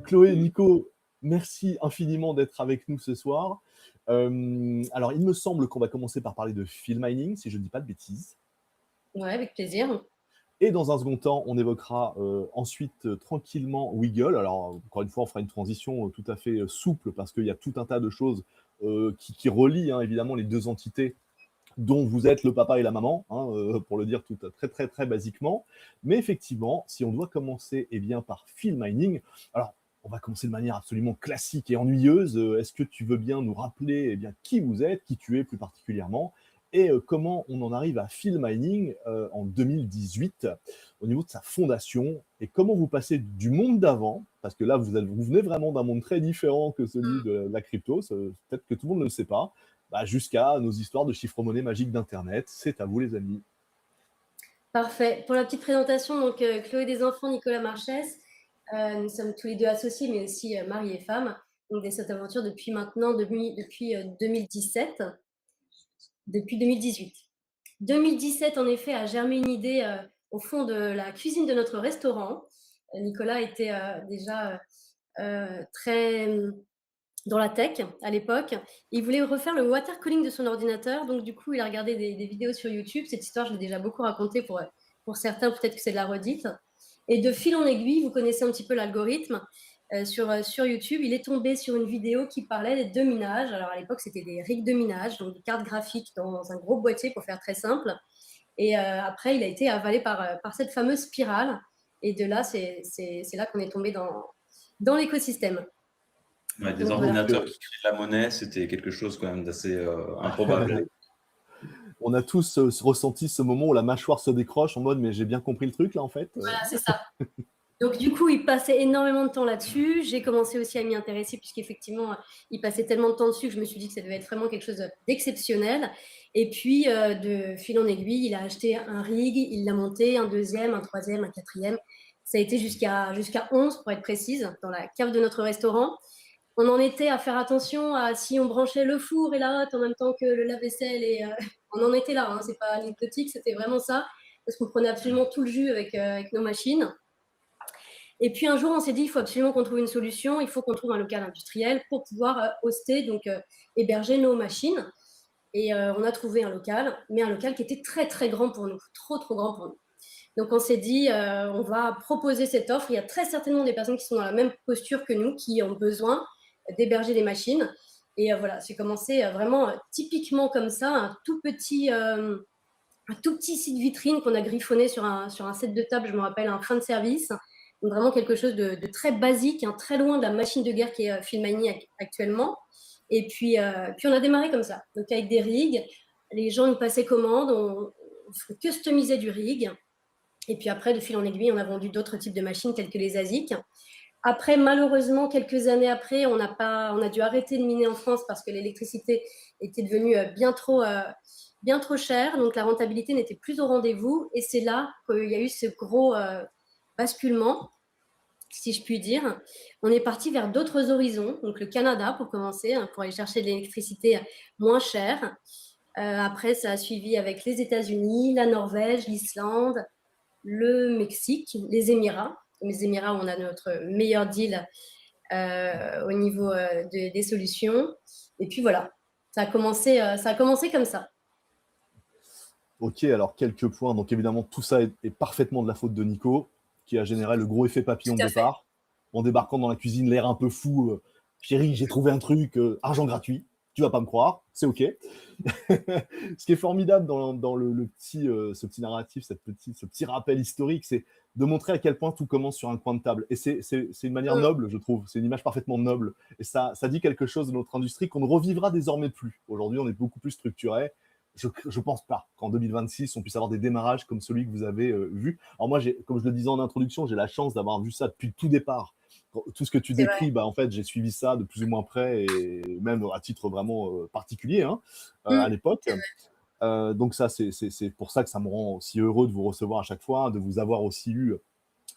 Chloé, Nico, merci infiniment d'être avec nous ce soir. Alors, il me semble qu'on va commencer par parler de field mining, si je ne dis pas de bêtises. Ouais, avec plaisir. Et dans un second temps, on évoquera ensuite tranquillement Wiggle. Alors, encore une fois, on fera une transition tout à fait souple parce qu'il y a tout un tas de choses qui relient évidemment les deux entités dont vous êtes le papa et la maman, pour le dire tout très très très basiquement. Mais effectivement, si on doit commencer bien, par field mining, alors on va commencer de manière absolument classique et ennuyeuse. Est-ce que tu veux bien nous rappeler qui vous êtes, qui tu es plus particulièrement, et comment on en arrive à field mining en 2018 au niveau de sa fondation, et comment vous passez du monde d'avant, parce que là vous venez vraiment d'un monde très différent que celui de la crypto, peut-être que tout le monde ne le sait pas, jusqu'à nos histoires de chiffre-monnaie magique d'Internet. C'est à vous, les amis. Parfait. Pour la petite présentation, donc Chloé Desenfants, Nicolas Marchès, nous sommes tous les deux associés, mais aussi mari et femme. Donc, dans cette aventure depuis maintenant, depuis 2017, depuis 2018. 2017, en effet, a germé une idée au fond de la cuisine de notre restaurant. Nicolas était déjà très dans la tech à l'époque. Il voulait refaire le water cooling de son ordinateur. Donc, du coup, il a regardé des vidéos sur YouTube. Cette histoire, je l'ai déjà beaucoup racontée pour certains. Peut-être que c'est de la redite. Et de fil en aiguille, vous connaissez un petit peu l'algorithme. Sur YouTube, il est tombé sur une vidéo qui parlait de minage. Alors, à l'époque, c'était des rigs de minage, donc des cartes graphiques dans un gros boîtier, pour faire très simple. Et après, il a été avalé par cette fameuse spirale. Et de là, c'est là qu'on est tombé dans l'écosystème. Ouais, des Donc, ordinateurs qui créent de la monnaie, c'était quelque chose quand même d'assez improbable. On a tous ressenti ce moment où la mâchoire se décroche en mode, mais j'ai bien compris le truc là en fait. Voilà, c'est ça. Donc, du coup, il passait énormément de temps là-dessus. J'ai commencé aussi à m'y intéresser, puisqu'effectivement, il passait tellement de temps dessus que je me suis dit que ça devait être vraiment quelque chose d'exceptionnel. Et puis, de fil en aiguille, il a acheté un rig, il l'a monté, un deuxième, un troisième, un quatrième. Ça a été jusqu'à 11, pour être précise, dans la cave de notre restaurant. On en était à faire attention à si on branchait le four et la hotte en même temps que le lave-vaisselle. Et on en était là, c'est pas anecdotique, c'était vraiment ça, parce qu'on prenait absolument tout le jus avec nos machines. Et puis un jour, on s'est dit, il faut absolument qu'on trouve une solution, il faut qu'on trouve un local industriel pour pouvoir hoster, donc héberger nos machines. Et on a trouvé un local, mais un local qui était très très grand pour nous, trop trop grand pour nous. Donc on s'est dit, on va proposer cette offre. Il y a très certainement des personnes qui sont dans la même posture que nous, qui ont besoin d'héberger des machines. Et voilà, j'ai commencé vraiment typiquement comme ça, un tout petit site vitrine qu'on a griffonné sur un set de table, je me rappelle, un train de service. Donc vraiment quelque chose de très basique, très loin de la machine de guerre qui est field mining actuellement. Et puis on a démarré comme ça, donc avec des rigs. Les gens nous passaient commande, on customisait du rig. Et puis après, de fil en aiguille, on a vendu d'autres types de machines telles que les ASIC. Après, malheureusement, quelques années après, on a dû arrêter de miner en France parce que l'électricité était devenue bien trop chère. Donc la rentabilité n'était plus au rendez-vous. Et c'est là qu'il y a eu ce gros basculement, si je puis dire. On est parti vers d'autres horizons, donc le Canada pour commencer, pour aller chercher de l'électricité moins chère. Après, ça a suivi avec les États-Unis, la Norvège, l'Islande, le Mexique, les Émirats. Les Émirats, où on a notre meilleur deal au niveau des solutions. Et puis voilà, ça a commencé comme ça. Ok, alors quelques points. Donc évidemment, tout ça est parfaitement de la faute de Nico, qui a généré le gros effet papillon de départ. En débarquant dans la cuisine, l'air un peu fou. Chérie, j'ai trouvé un truc, argent gratuit. Tu vas pas me croire, c'est ok. Ce qui est formidable dans ce petit narratif, ce petit rappel historique, c'est de montrer à quel point tout commence sur un coin de table. Et c'est une manière noble, je trouve. C'est une image parfaitement noble. Et ça dit quelque chose de notre industrie qu'on ne revivra désormais plus. Aujourd'hui, on est beaucoup plus structuré. Je pense pas qu'en 2026, on puisse avoir des démarrages comme celui que vous avez vu. Alors moi, comme je le disais en introduction, j'ai la chance d'avoir vu ça depuis le tout départ. Tout ce que tu décris, en fait, j'ai suivi ça de plus ou moins près, et même à titre vraiment particulier à l'époque. Donc ça, c'est pour ça que ça me rend aussi heureux de vous recevoir à chaque fois, de vous avoir aussi eu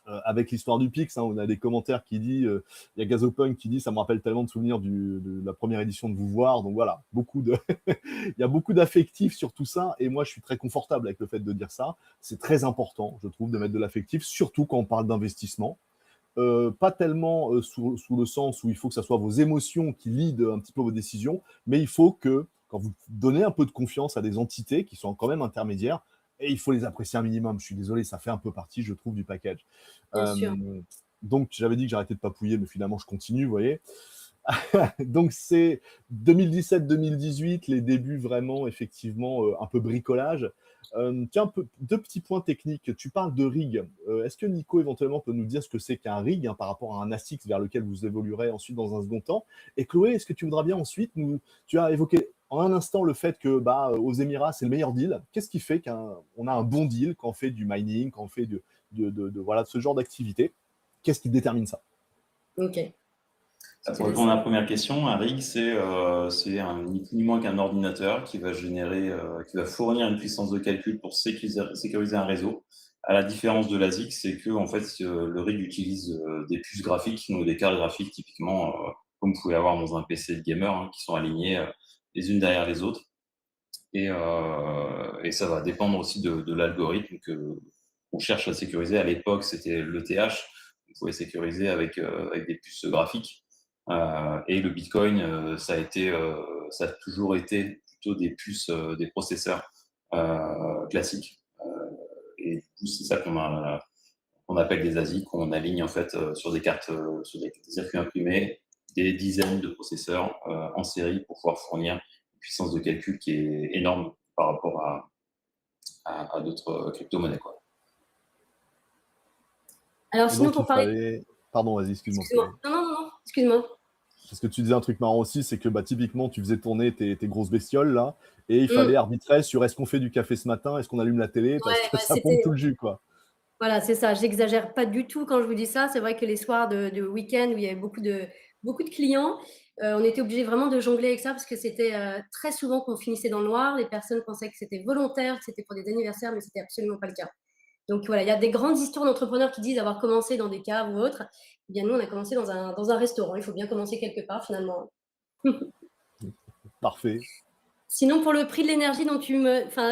avec l'histoire du Pix. On a des commentaires qui disent, il y a Gazopunk qui dit, ça me rappelle tellement de souvenirs de la première édition de Vous Voir. Donc voilà, il y a beaucoup d'affectifs sur tout ça, et moi je suis très confortable avec le fait de dire ça. C'est très important, je trouve, de mettre de l'affectif, surtout quand on parle d'investissement. pas tellement sous le sens où il faut que ça soit vos émotions qui lead un petit peu vos décisions, mais il faut que, quand vous donnez un peu de confiance à des entités qui sont quand même intermédiaires, et il faut les apprécier un minimum. Je suis désolé, ça fait un peu partie, je trouve, du package. Bien sûr. Donc, j'avais dit que j'arrêtais de papouiller, mais finalement, je continue, vous voyez. Donc, c'est 2017-2018, les débuts vraiment, effectivement, un peu bricolage. Tiens, deux petits points techniques. Tu parles de rig. Est-ce que Nico, éventuellement, peut nous dire ce que c'est qu'un rig par rapport à un ASICS vers lequel vous évoluerez ensuite dans un second temps? Et Chloé, est-ce que tu voudras bien ensuite tu as évoqué en un instant le fait que aux Émirats, c'est le meilleur deal. Qu'est-ce qui fait qu'on a un bon deal quand on fait du mining, quand on fait voilà, de ce genre d'activité? Qu'est-ce qui détermine ça? Ok. Pour répondre à la première question, un rig, c'est ni plus ni moins qu'un ordinateur qui va fournir une puissance de calcul pour sécuriser un réseau. À la différence de l'ASIC, c'est que en fait, le rig utilise des puces graphiques, donc des cartes graphiques typiquement, comme vous pouvez avoir dans un PC de gamer, qui sont alignées les unes derrière les autres. Et ça va dépendre aussi de l'algorithme qu'on cherche à sécuriser. À l'époque, c'était l'ETH. Vous pouvez sécuriser avec des puces graphiques. Et le Bitcoin, ça a toujours été plutôt des puces, des processeurs classiques. Et du coup, c'est ça qu'on appelle des ASIC, qu'on aligne en fait sur des cartes, sur des circuits imprimés, des dizaines de processeurs en série pour pouvoir fournir une puissance de calcul qui est énorme par rapport à d'autres crypto-monnaies, quoi. Alors, sinon, pour parler. Pardon, vas-y, excuse-moi. Non, excuse-moi. Parce que tu disais un truc marrant aussi, c'est que typiquement, tu faisais tourner tes grosses bestioles, là, et il fallait arbitrer sur est-ce qu'on fait du café ce matin, est-ce qu'on allume la télé, parce que ça pompe tout le jus, quoi. Voilà, c'est ça. J'exagère pas du tout quand je vous dis ça. C'est vrai que les soirs de week-end où il y avait beaucoup de clients, on était obligé vraiment de jongler avec ça parce que c'était très souvent qu'on finissait dans le noir. Les personnes pensaient que c'était volontaire, que c'était pour des anniversaires, mais c'était absolument pas le cas. Donc voilà, il y a des grandes histoires d'entrepreneurs qui disent avoir commencé dans des caves ou autres. Eh bien, nous, on a commencé dans un restaurant. Il faut bien commencer quelque part, finalement. Parfait. Sinon, pour le prix de l'énergie dont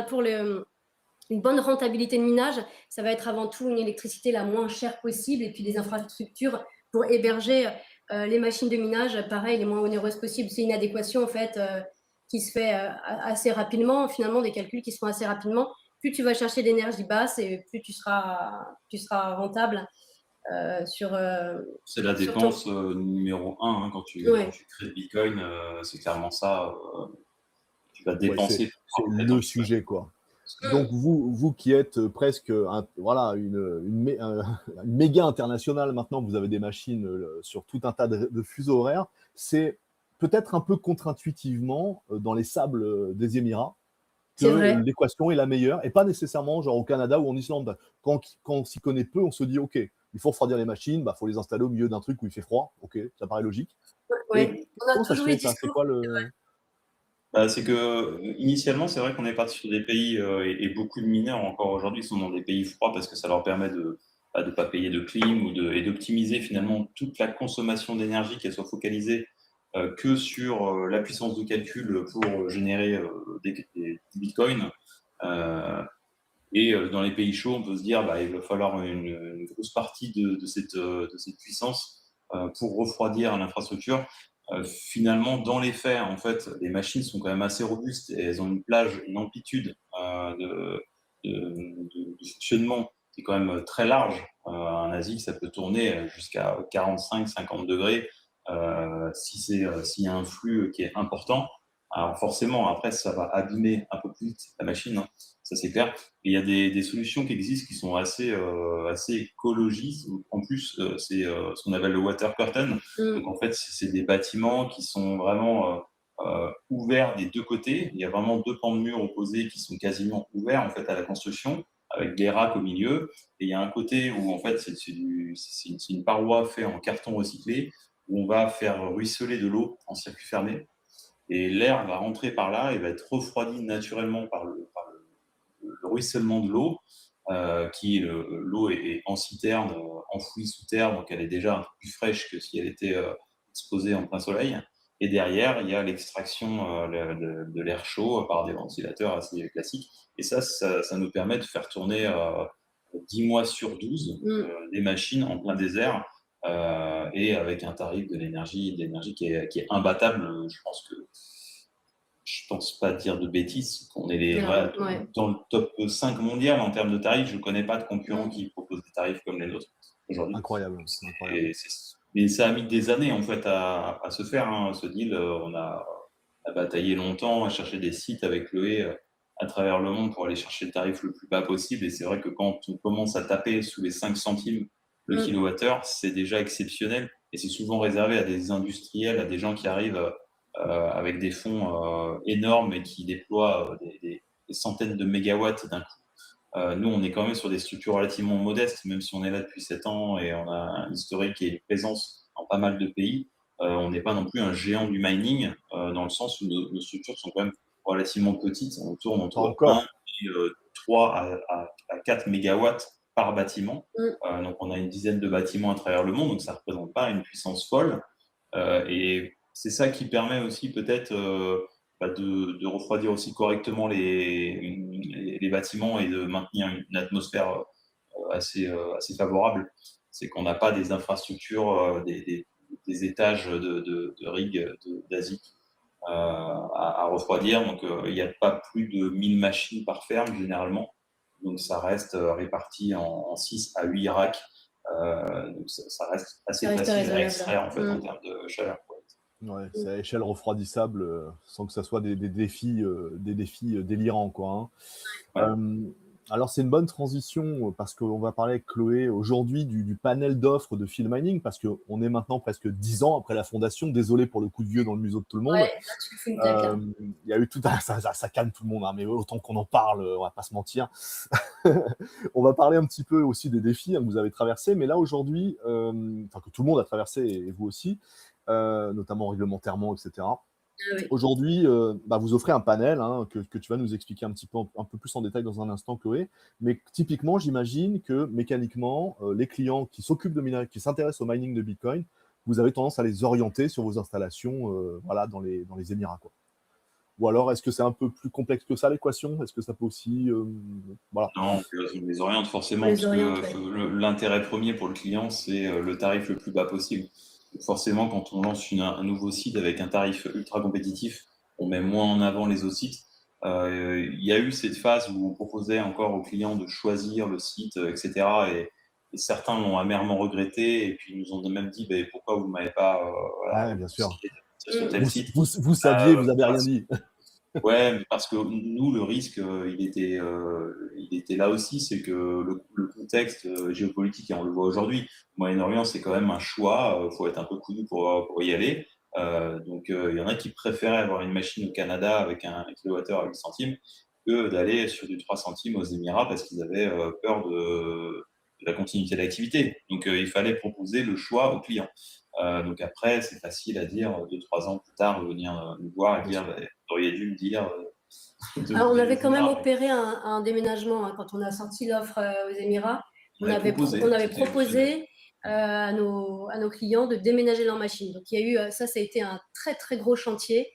pour une bonne rentabilité de minage, ça va être avant tout une électricité la moins chère possible et puis des infrastructures pour héberger les machines de minage, pareil, les moins onéreuses possibles. C'est une adéquation, en fait, qui se fait assez rapidement, finalement, des calculs qui se font assez rapidement. Plus tu vas chercher l'énergie basse et plus tu seras rentable c'est la dépense numéro 1 quand tu crées le Bitcoin, c'est clairement ça. Tu vas dépenser. C'est le sujet, quoi. Donc vous qui êtes presque une méga internationale maintenant, vous avez des machines sur tout un tas de fuseaux horaires, c'est peut-être un peu contre-intuitivement dans les sables des Émirats que l'équation est la meilleure, et pas nécessairement genre au Canada ou en Islande. Quand on s'y connaît peu, on se dit ok, il faut refroidir les machines, faut les installer au milieu d'un truc où il fait froid, ok, ça paraît logique. Ouais. Comment ça se fait, ça? C'est quoi c'est que initialement, c'est vrai qu'on est parti sur des pays et beaucoup de mineurs encore aujourd'hui sont dans des pays froids parce que ça leur permet de ne pas payer de clim et d'optimiser finalement toute la consommation d'énergie, qu'elle soit focalisée que sur la puissance de calcul pour générer des bitcoins. Et dans les pays chauds, on peut se dire il va falloir une grosse partie de cette puissance pour refroidir l'infrastructure. Finalement, dans les faits, en fait, les machines sont quand même assez robustes et elles ont une amplitude de fonctionnement qui est quand même très large. Un ASIC, ça peut tourner jusqu'à 45-50 degrés s'il y a un flux qui est important. Alors forcément, après, ça va abîmer un peu plus vite la machine, hein, ça c'est clair. Et il y a des solutions qui existent qui sont assez écologistes. En plus, c'est ce qu'on appelle le water curtain. Donc en fait, c'est des bâtiments qui sont vraiment ouverts des deux côtés. Il y a vraiment deux pans de mur opposés qui sont quasiment ouverts en fait à la construction, avec des racks au milieu. Et il y a un côté où en fait c'est une paroi faite en carton recyclé où on va faire ruisseler de l'eau en circuit fermé. Et l'air va rentrer par là et va être refroidi naturellement par le ruissellement de l'eau, l'eau est en citerne, enfouie sous terre, donc elle est déjà un peu plus fraîche que si elle était exposée en plein soleil. Et derrière, il y a l'extraction de l'air chaud par des ventilateurs assez classiques. Et ça nous permet de faire tourner 10 mois sur 12 des machines en plein désert et avec un tarif de l'énergie qui est imbattable. Je pense pas dire de bêtises, qu'on est Non, ouais. dans le top 5 mondial en termes de tarifs. Je ne connais pas de concurrent Mm. qui propose des tarifs comme les nôtres aujourd'hui. Incroyable, incroyable. Mais ça a mis des années en fait à se faire, hein, ce deal. On a bataillé longtemps, à chercher des sites avec Chloé à travers le monde pour aller chercher le tarif le plus bas possible. Et c'est vrai que quand on commence à taper sous les 5 centimes le kilowattheure, c'est déjà exceptionnel. Et c'est souvent réservé à des industriels, à des gens qui arrivent avec des fonds énormes et qui déploient des centaines de mégawatts d'un coup. Nous, on est quand même sur des structures relativement modestes, même si on est là depuis 7 ans et on a un historique et une présence dans pas mal de pays. On n'est pas non plus un géant du mining, dans le sens où nos structures sont quand même relativement petites. On tourne entre 1 et 3 à 4 mégawatts par bâtiment. Donc, on a une dizaine de bâtiments à travers le monde, donc ça ne représente pas une puissance folle. Et c'est ça qui permet aussi peut-être de refroidir aussi correctement les bâtiments et de maintenir une atmosphère assez favorable. C'est qu'on n'a pas des infrastructures, des étages de rigs d'Asie à refroidir. Donc, il n'y a pas plus de 1000 machines par ferme généralement. Donc, ça reste réparti en 6 à 8 racks. Donc, ça reste assez facile à extraire en fait, en termes de chaleur. Ouais, c'est à échelle refroidissable, sans que ça soit des défis délirants, quoi, hein. Alors, c'est une bonne transition parce qu'on va parler avec Chloé aujourd'hui du panel d'offres de Field Mining, parce qu'on est maintenant presque 10 ans après la fondation. Désolé pour le coup de vieux dans le museau de tout le monde. Ouais, là, tu fais une claque, hein. Il y a eu tout ça calme tout le monde, hein, mais autant qu'on en parle, on va pas se mentir. On va parler un petit peu aussi des défis que vous avez traversés, mais là aujourd'hui, que tout le monde a traversé et vous aussi, notamment réglementairement, etc. Oui. Aujourd'hui, vous offrez un panel que tu vas nous expliquer un peu plus en détail dans un instant, Chloé. Mais typiquement, j'imagine que mécaniquement, les clients qui qui s'intéressent au mining de Bitcoin, vous avez tendance à les orienter sur vos installations dans les Émirats, quoi. Ou alors, est-ce que c'est un peu plus complexe que ça, l'équation? Est-ce que ça peut aussi... Non, on les oriente forcément, parce que l'intérêt premier pour le client, c'est le tarif le plus bas possible. Donc forcément, quand on lance un nouveau site avec un tarif ultra compétitif, on met moins en avant les autres sites. Il y a eu cette phase où on proposait encore aux clients de choisir le site, etc. Et certains l'ont amèrement regretté, et puis ils nous ont même dit pourquoi vous ne m'avez pas bien sûr. Vous saviez, vous n'avez rien dit. Ouais, mais parce que nous, le risque, il était là aussi, c'est que le contexte géopolitique, et on le voit aujourd'hui, le Moyen-Orient, c'est quand même un choix, il faut être un peu couillu pour y aller. Donc, il y en a qui préféraient avoir une machine au Canada avec un kilowattheure à 8 centimes que d'aller sur du 3 centimes aux Émirats parce qu'ils avaient peur de la continuité de l'activité. Donc, il fallait proposer le choix aux clients. Donc après, c'est facile à dire 2-3 ans plus tard, venir nous voir et dire vous auriez dû me dire. On avait quand même opéré un déménagement quand on a sorti l'offre aux Émirats. On avait proposé à nos clients de déménager leur machine. Donc il y a eu ça a été un très très gros chantier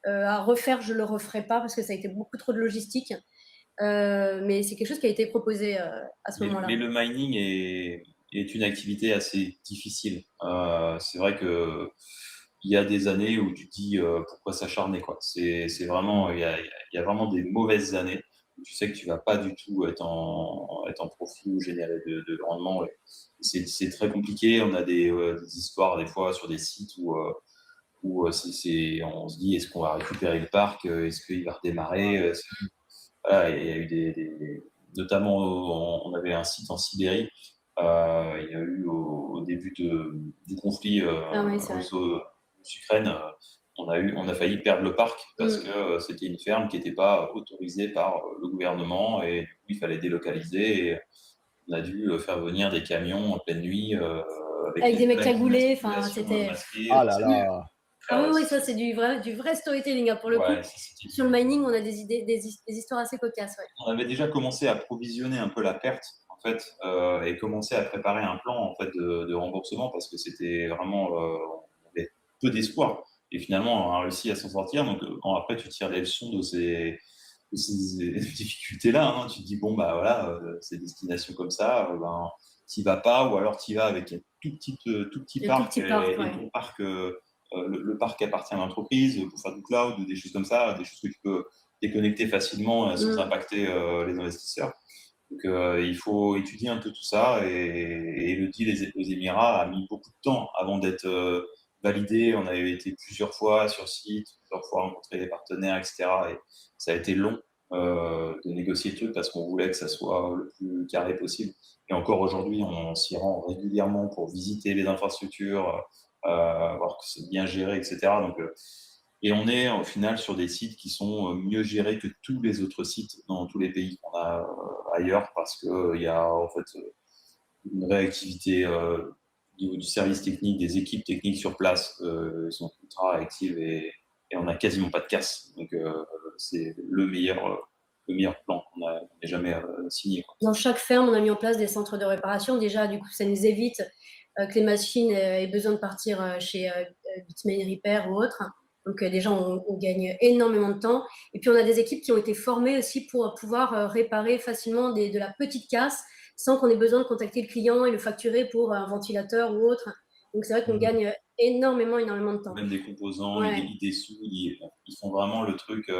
à refaire. Je le referai pas parce que ça a été beaucoup trop de logistique. Mais c'est quelque chose qui a été proposé à ce moment-là. Mais le mining est une activité assez difficile. C'est vrai que il y a des années où tu te dis pourquoi s'acharner, quoi. C'est vraiment, il y a vraiment des mauvaises années où tu sais que tu vas pas du tout être en profit ou générer de rendement. C'est très compliqué. On a des histoires des fois sur des sites où on se dit est-ce qu'on va récupérer le parc, est-ce qu'il va redémarrer. Voilà, il y a eu notamment on avait un site en Sibérie. Il y a eu au début du conflit russo-ukraine, on a failli perdre le parc parce que c'était une ferme qui n'était pas autorisée par le gouvernement et du coup il fallait délocaliser et on a dû faire venir des camions en pleine nuit avec des mecs cagoulés. Enfin, c'était. Ah là là. Oui, ça c'est du vrai storytelling pour le coup. Sur le mining, on a des histoires assez cocasses. Ouais. On avait déjà commencé à provisionner un peu la perte en fait et commencer à préparer un plan en fait de remboursement parce que c'était vraiment on avait peu d'espoir et finalement on a réussi à s'en sortir. Donc après tu tires les leçons de ces difficultés là. Tu te dis bon voilà ces destinations comme ça tu n'y vas pas, ou alors tu y vas avec un tout petit parc, et ouais. ton parc, le parc appartient à l'entreprise pour faire du cloud ou des choses comme ça, des choses que tu peux déconnecter facilement sans impacter les investisseurs. Donc, il faut étudier un peu tout ça, et le deal aux Émirats a mis beaucoup de temps avant d'être validé. On avait été plusieurs fois sur site, plusieurs fois rencontrer les partenaires, etc. Et ça a été long de négocier le truc parce qu'on voulait que ça soit le plus carré possible. Et encore aujourd'hui, on s'y rend régulièrement pour visiter les infrastructures, voir que c'est bien géré, etc. Donc, et on est au final sur des sites qui sont mieux gérés que tous les autres sites dans tous les pays qu'on a ailleurs, parce qu'il y a en fait une réactivité au niveau du service technique, des équipes techniques sur place, sont ultra actives, et on n'a quasiment pas de casse. Donc c'est le meilleur plan qu'on ait jamais signé, quoi. Dans chaque ferme, on a mis en place des centres de réparation. Déjà, du coup, ça nous évite que les machines aient besoin de partir chez Bitmain Repair ou autre. Donc déjà, on gagne énormément de temps. Et puis, on a des équipes qui ont été formées aussi pour pouvoir réparer facilement de la petite casse sans qu'on ait besoin de contacter le client et le facturer pour un ventilateur ou autre. Donc, c'est vrai qu'on gagne énormément de temps. Même des composants, Ouais. ils dessous, ils font vraiment le truc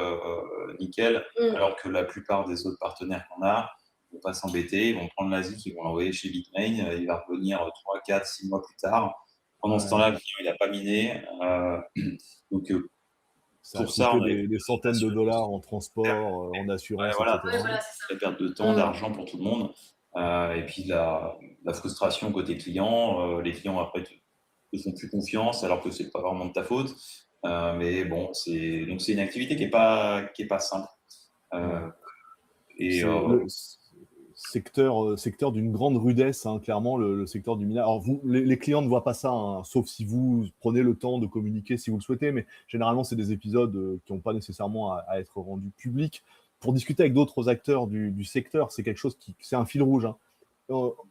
nickel, alors que la plupart des autres partenaires qu'on a ne vont pas s'embêter, ils vont prendre l'ASIC, ils vont l'envoyer chez Bitmain, il va revenir 3, 4, 6 mois plus tard. Pendant ce temps-là, le client, il n'a pas miné. Donc, Ça pour a ça, on coûté a des centaines de dollars en transport, en assurance, voilà, etc. Voilà, c'est ça. la perte de temps, d'argent pour tout le monde. Et puis la frustration côté client. Les clients après te font plus confiance alors que c'est pas vraiment de ta faute. Mais bon, c'est une activité qui est pas simple. Et C'est le secteur d'une grande rudesse, hein, clairement, le secteur du minage. Alors, les clients ne voient pas ça, hein, sauf si vous prenez le temps de communiquer si vous le souhaitez, mais généralement, c'est des épisodes qui n'ont pas nécessairement à être rendus publics. Pour discuter avec d'autres acteurs du secteur, c'est quelque chose c'est un fil rouge, hein.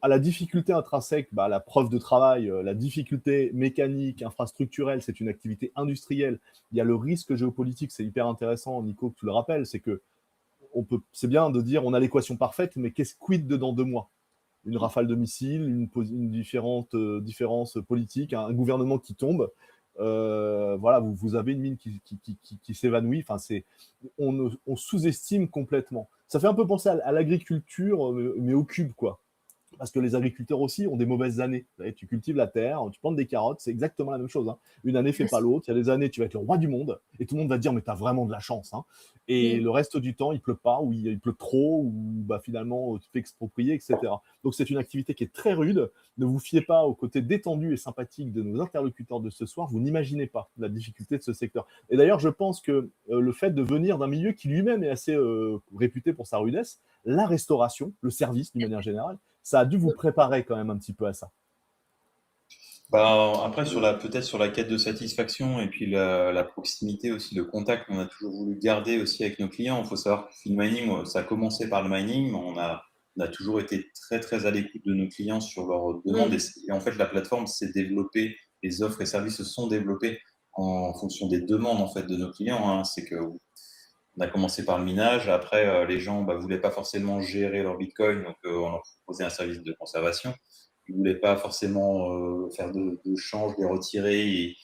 À la difficulté intrinsèque, la preuve de travail, la difficulté mécanique, infrastructurelle, c'est une activité industrielle. Il y a le risque géopolitique, c'est hyper intéressant, Nico, que tu le rappelles, c'est que c'est bien de dire on a l'équation parfaite, mais qu'est-ce quid dedans 2 mois? Une rafale de missiles, une différence politique, un gouvernement qui tombe. Voilà, vous avez une mine qui s'évanouit. Enfin, on sous-estime complètement. Ça fait un peu penser à l'agriculture, mais au cube, quoi. Parce que les agriculteurs aussi ont des mauvaises années. Tu cultives la terre, tu plantes des carottes, c'est exactement la même chose, hein. Une année fait pas l'autre. Il y a des années, tu vas être le roi du monde, et tout le monde va te dire, mais tu as vraiment de la chance, hein. Et le reste du temps, il pleut pas, ou il pleut trop, ou finalement, tu te fais exproprier, etc. Donc, c'est une activité qui est très rude. Ne vous fiez pas au côté détendu et sympathique de nos interlocuteurs de ce soir. Vous n'imaginez pas la difficulté de ce secteur. Et d'ailleurs, je pense que le fait de venir d'un milieu qui lui-même est assez réputé pour sa rudesse, la restauration, le service d'une manière générale, ça a dû vous préparer quand même un petit peu à ça. Après, peut-être sur la quête de satisfaction, et puis la proximité aussi, le contact qu'on a toujours voulu garder aussi avec nos clients. Il faut savoir que FilmMining, ça a commencé par le mining, mais on a toujours été très très à l'écoute de nos clients sur leurs demandes. Et en fait, la plateforme s'est développée, les offres et services se sont développés en fonction des demandes en fait de nos clients, hein. C'est que on a commencé par le minage. Après, les gens voulaient pas forcément gérer leur Bitcoin, donc on leur proposait un service de conservation. Ils voulaient pas forcément faire de change, les retirer.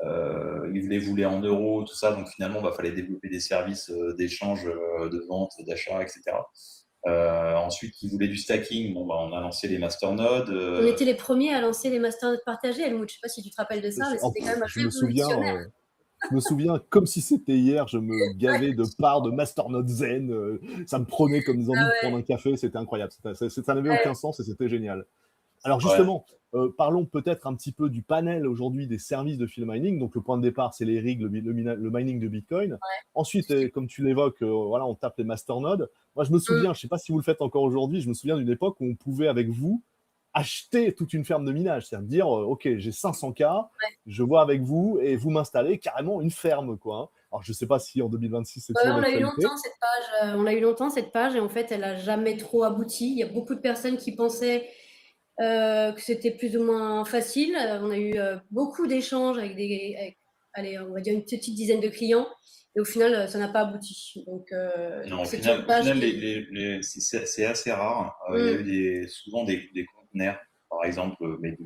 Ils voulaient en euros, tout ça. Donc finalement, fallait développer des services d'échange, de vente, d'achat, etc. Ensuite, ils voulaient du stacking. Bon, on a lancé les masternodes. On était les premiers à lancer les masternodes partagés, Helmut. Je sais pas si tu te rappelles de ça, mais c'était quand même révolutionnaire. Je me souviens, comme si c'était hier, je me gavais de parts de Masternode Zen. Ça me prenait comme des envies de prendre un café. C'était incroyable. Ça n'avait aucun sens et c'était génial. Alors justement, parlons peut-être un petit peu du panel aujourd'hui des services de FilmMining. Donc le point de départ, c'est les rigs, le mining de Bitcoin. Ensuite, comme tu l'évoques, on tape les masternodes. Moi, je me souviens, je ne sais pas si vous le faites encore aujourd'hui, je me souviens d'une époque où on pouvait, avec vous, acheter toute une ferme de minage. C'est-à-dire dire, OK, j'ai 500K, je vois avec vous, et vous m'installez carrément une ferme, quoi, hein. Alors, je ne sais pas si en 2026, c'est toujours d'actualité. On l'a eu longtemps, cette page, et en fait, elle n'a jamais trop abouti. Il y a beaucoup de personnes qui pensaient que c'était plus ou moins facile. On a eu beaucoup d'échanges avec allez, on va dire une petite dizaine de clients, et au final, ça n'a pas abouti. Donc, non, au final c'est assez rare. Il y a eu souvent des conteneurs par exemple, mais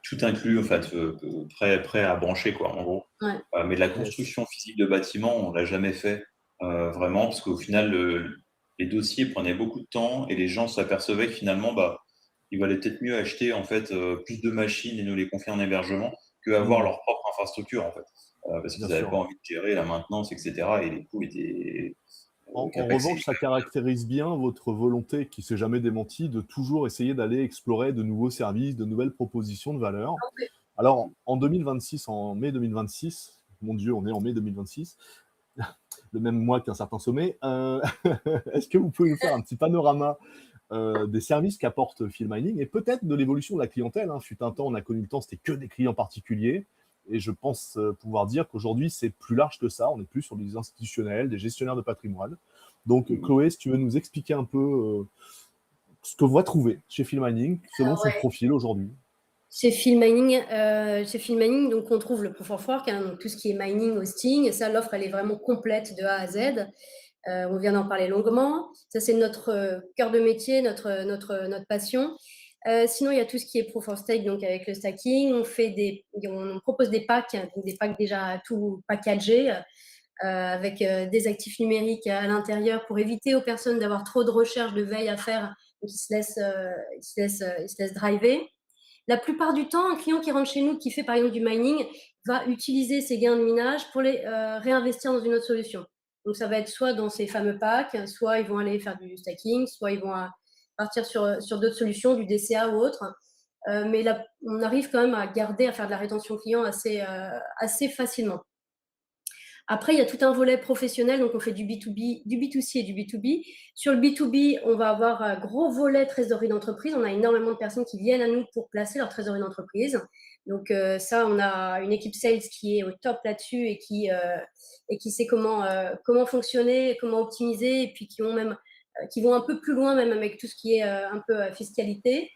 tout inclus, en fait, prêt à brancher, quoi, en gros. Ouais. Mais de la Yes. construction physique de bâtiments, on l'a jamais fait vraiment, parce qu'au final, les dossiers prenaient beaucoup de temps et les gens s'apercevaient que finalement, bah, il valait peut-être mieux acheter en fait plus de machines et nous les confier en hébergement que avoir leur propre infrastructure, en fait, parce qu'ils Bien n'avaient sûr. pas envie de gérer la maintenance, etc. Et les coûts étaient En CAPEX. revanche, ça caractérise bien votre volonté qui s'est jamais démentie de toujours essayer d'aller explorer de nouveaux services, de nouvelles propositions de valeur. Alors, en 2026, en mai 2026, mon Dieu, on est en mai 2026, le même mois qu'un certain sommet, est-ce que vous pouvez nous faire un petit panorama des services qu'apporte Filmining et peut-être de l'évolution de la clientèle, hein. Fut un temps, on a connu le temps, c'était que des clients particuliers. Et je pense pouvoir dire qu'aujourd'hui, c'est plus large que ça. On est plus sur des institutionnels, des gestionnaires de patrimoine. Donc, Chloé, si tu veux nous expliquer un peu ce que vous trouver chez Filmining, selon son profil aujourd'hui. Chez Filmining, donc on trouve le Proof of Work, hein, donc tout ce qui est mining, hosting. Et ça, l'offre, elle est vraiment complète de A à Z. On vient d'en parler longuement. Ça, c'est notre cœur de métier, notre passion. Sinon, il y a tout ce qui est Proof of Stake, donc avec le stacking. On propose des packs, donc des packs déjà tout packagés, avec des actifs numériques à l'intérieur pour éviter aux personnes d'avoir trop de recherche, de veille à faire. Donc, ils se laissent driver. La plupart du temps, un client qui rentre chez nous, qui fait par exemple du mining, va utiliser ses gains de minage pour les réinvestir dans une autre solution. Donc, ça va être soit dans ces fameux packs, soit ils vont aller faire du stacking, soit ils vont partir sur d'autres solutions, du DCA ou autre. Mais là, on arrive quand même à faire de la rétention client assez facilement. Après, il y a tout un volet professionnel, donc on fait du B2B, du B2C et du B2B. Sur le B2B, on va avoir un gros volet trésorerie d'entreprise. On a énormément de personnes qui viennent à nous pour placer leur trésorerie d'entreprise. Donc ça, on a une équipe sales qui est au top là-dessus et qui sait comment fonctionner, comment optimiser, et puis qui vont un peu plus loin même avec tout ce qui est un peu fiscalité.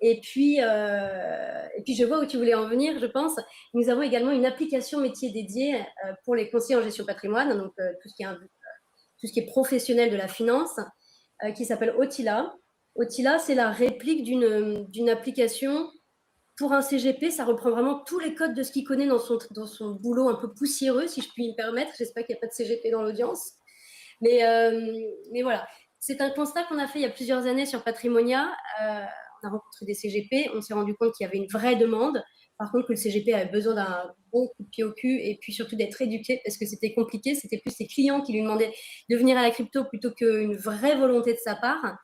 Et puis, je vois où tu voulais en venir, je pense. Nous avons également une application métier dédiée pour les conseillers en gestion patrimoine, donc tout ce qui est professionnel de la finance, qui s'appelle Otila. Otila, c'est la réplique d'une application pour un CGP. Ça reprend vraiment tous les codes de ce qu'il connaît dans son boulot un peu poussiéreux, si je puis me permettre. J'espère qu'il n'y a pas de CGP dans l'audience. Mais voilà, c'est un constat qu'on a fait il y a plusieurs années sur Patrimonia. On a rencontré des CGP, on s'est rendu compte qu'il y avait une vraie demande. Par contre, que le CGP avait besoin d'un bon coup de pied au cul et puis surtout d'être éduqué parce que c'était compliqué. C'était plus ses clients qui lui demandaient de venir à la crypto plutôt qu'une vraie volonté de sa part.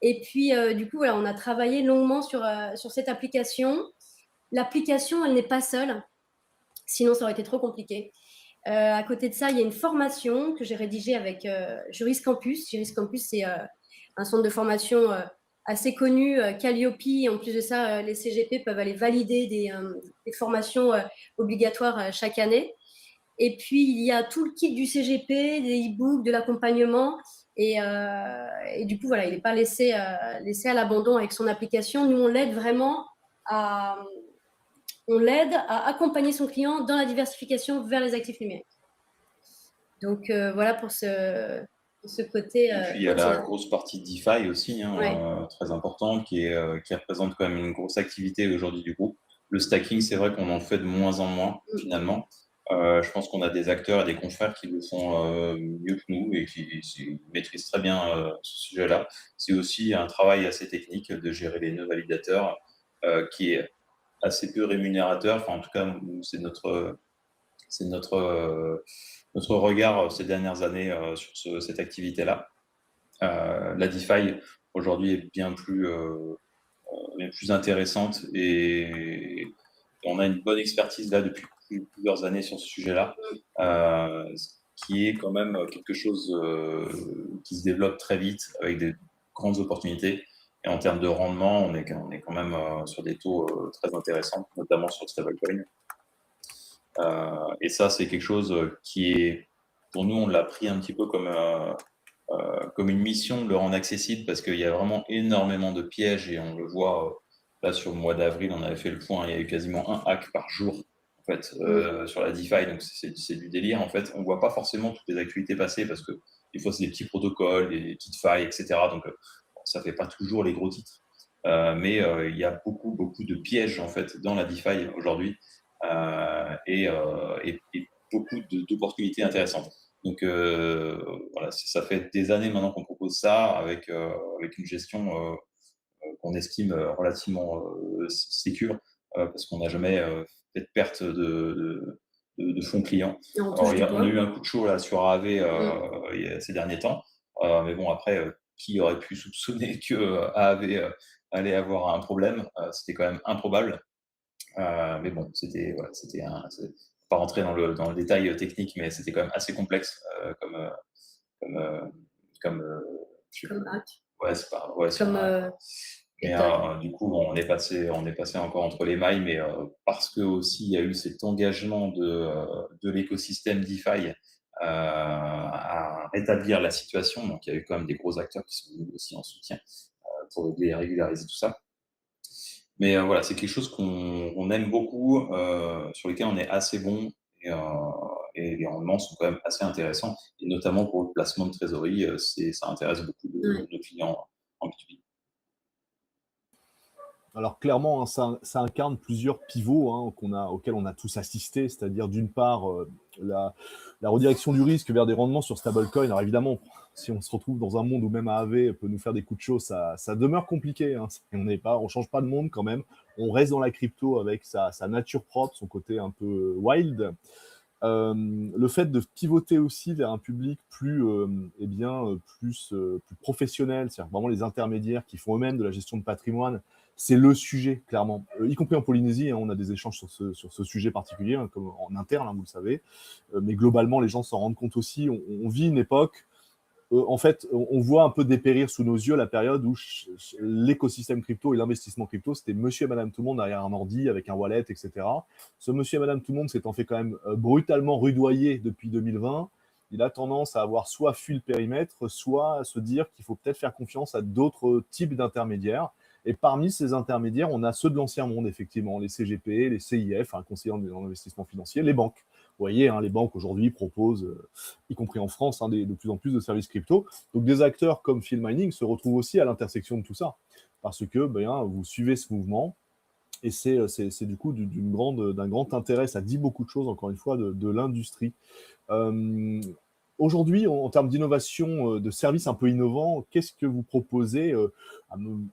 Et puis, du coup, voilà, on a travaillé longuement sur cette application. L'application, elle n'est pas seule. Sinon, ça aurait été trop compliqué. À côté de ça, il y a une formation que j'ai rédigée avec Juris Campus. Juris Campus, c'est un centre de formation assez connu, Calliope. En plus de ça, les CGP peuvent aller valider des formations obligatoires chaque année. Et puis, il y a tout le kit du CGP, des e-books, de l'accompagnement. Et du coup, voilà, il n'est pas laissé à l'abandon avec son application. Nous, on l'aide vraiment à accompagner son client dans la diversification vers les actifs numériques. Donc, voilà pour ce côté. Et puis, il y a la grosse partie DeFi aussi, hein, ouais. très importante, qui représente quand même une grosse activité aujourd'hui du groupe. Le stacking, c'est vrai qu'on en fait de moins en moins, finalement. Je pense qu'on a des acteurs et des confrères qui le font mieux que nous et qui maîtrisent très bien ce sujet-là. C'est aussi un travail assez technique de gérer les nœuds validateurs qui est assez peu rémunérateur. Enfin, en tout cas, c'est notre regard ces dernières années sur cette activité-là. La DeFi, aujourd'hui, est bien plus intéressante et on a une bonne expertise là depuis plusieurs années sur ce sujet-là, qui est quand même quelque chose qui se développe très vite avec des grandes opportunités. Et en termes de rendement, on est quand même sur des taux très intéressants, notamment sur le stablecoin. Et ça, c'est quelque chose qui est, pour nous, on l'a pris un petit peu comme une mission de le rendre accessible parce qu'il y a vraiment énormément de pièges et on le voit là sur le mois d'avril, on avait fait le point, il y a eu quasiment un hack par jour en fait, sur la DeFi, donc c'est du délire en fait. On voit pas forcément toutes les activités passer parce que des fois c'est des petits protocoles, des petites failles, etc. Donc ça fait pas toujours les gros titres. mais il y a beaucoup de pièges en fait dans la DeFi aujourd'hui, et beaucoup d'opportunités intéressantes. Donc voilà, ça fait des années maintenant qu'on propose ça avec une gestion qu'on estime relativement sécure, parce qu'on n'a jamais fait de perte de fonds clients. Et on Alors, touche du on a eu bois. un coup de chaud là sur AAV ces derniers temps, mais bon, après, qui aurait pu soupçonner que AAV allait avoir un problème? C'était quand même improbable. Mais bon, pas rentrer dans le détail technique, mais c'était quand même assez complexe comme, euh, comme Comme hack, ouais, c'est comme pas mais méthode. du coup, bon, on est passé encore entre les mailles, mais parce que aussi il y a eu cet engagement de l'écosystème DeFi à rétablir la situation. Donc il y a eu quand même des gros acteurs qui sont venus aussi en soutien pour régulariser tout ça. Mais voilà, c'est quelque chose qu'on aime beaucoup, sur lesquels on est assez bon, et, euh, et les rendements sont quand même assez intéressants. Et notamment pour le placement de trésorerie, ça intéresse beaucoup de clients en B2B. Alors clairement, hein, ça incarne plusieurs pivots, hein, auxquels on a tous assisté, c'est-à-dire d'une part la redirection du risque vers des rendements sur stablecoin. Alors évidemment, si on se retrouve dans un monde où même AAV peut nous faire des coups de chaud, ça demeure compliqué, hein. On change pas de monde quand même. On reste dans la crypto avec sa nature propre, son côté un peu wild. Le fait de pivoter aussi vers un public plus professionnel, c'est-à-dire vraiment les intermédiaires qui font eux-mêmes de la gestion de patrimoine, c'est le sujet, clairement. Y compris en Polynésie, hein, on a des échanges sur ce sujet particulier, hein, comme en interne, hein, vous le savez. Mais globalement, les gens s'en rendent compte aussi. On vit une époque en fait, on voit un peu dépérir sous nos yeux la période où l'écosystème crypto et l'investissement crypto, c'était monsieur et madame tout le monde derrière un ordi avec un wallet, etc. Ce monsieur et madame tout le monde s'étant fait quand même brutalement rudoyer depuis 2020, il a tendance à avoir soit fui le périmètre, soit à se dire qu'il faut peut-être faire confiance à d'autres types d'intermédiaires. Et parmi ces intermédiaires, on a ceux de l'ancien monde, effectivement, les CGP, les CIF, un conseiller en investissement financier, les banques. Vous voyez, hein, les banques aujourd'hui proposent, y compris en France, hein, de plus en plus de services crypto. Donc des acteurs comme Field Mining se retrouvent aussi à l'intersection de tout ça, parce que vous suivez ce mouvement, et c'est du coup d'un grand intérêt. Ça dit beaucoup de choses, encore une fois, de l'industrie. Aujourd'hui, en termes d'innovation, de services un peu innovants, qu'est-ce que vous proposez,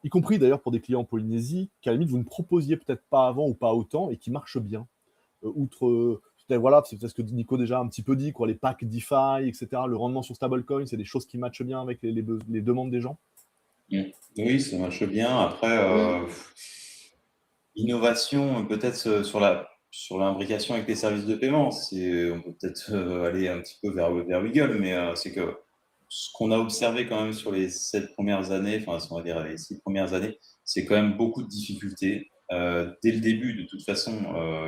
y compris d'ailleurs pour des clients en Polynésie, qu'à la limite vous ne proposiez peut-être pas avant ou pas autant et qui marchent bien? Outre, voilà, c'est ce que Nico déjà un petit peu dit, quoi, les packs DeFi, etc., le rendement sur stablecoin, c'est des choses qui matchent bien avec les demandes des gens? Oui, ça marche bien. Après, innovation, peut-être sur l'imbrication avec les services de paiement. On peut peut-être aller un petit peu vers Wiggle, mais c'est que ce qu'on a observé quand même sur les 7 premières années, enfin, on va dire les 6 premières années, c'est quand même beaucoup de difficultés. Dès le début, de toute façon,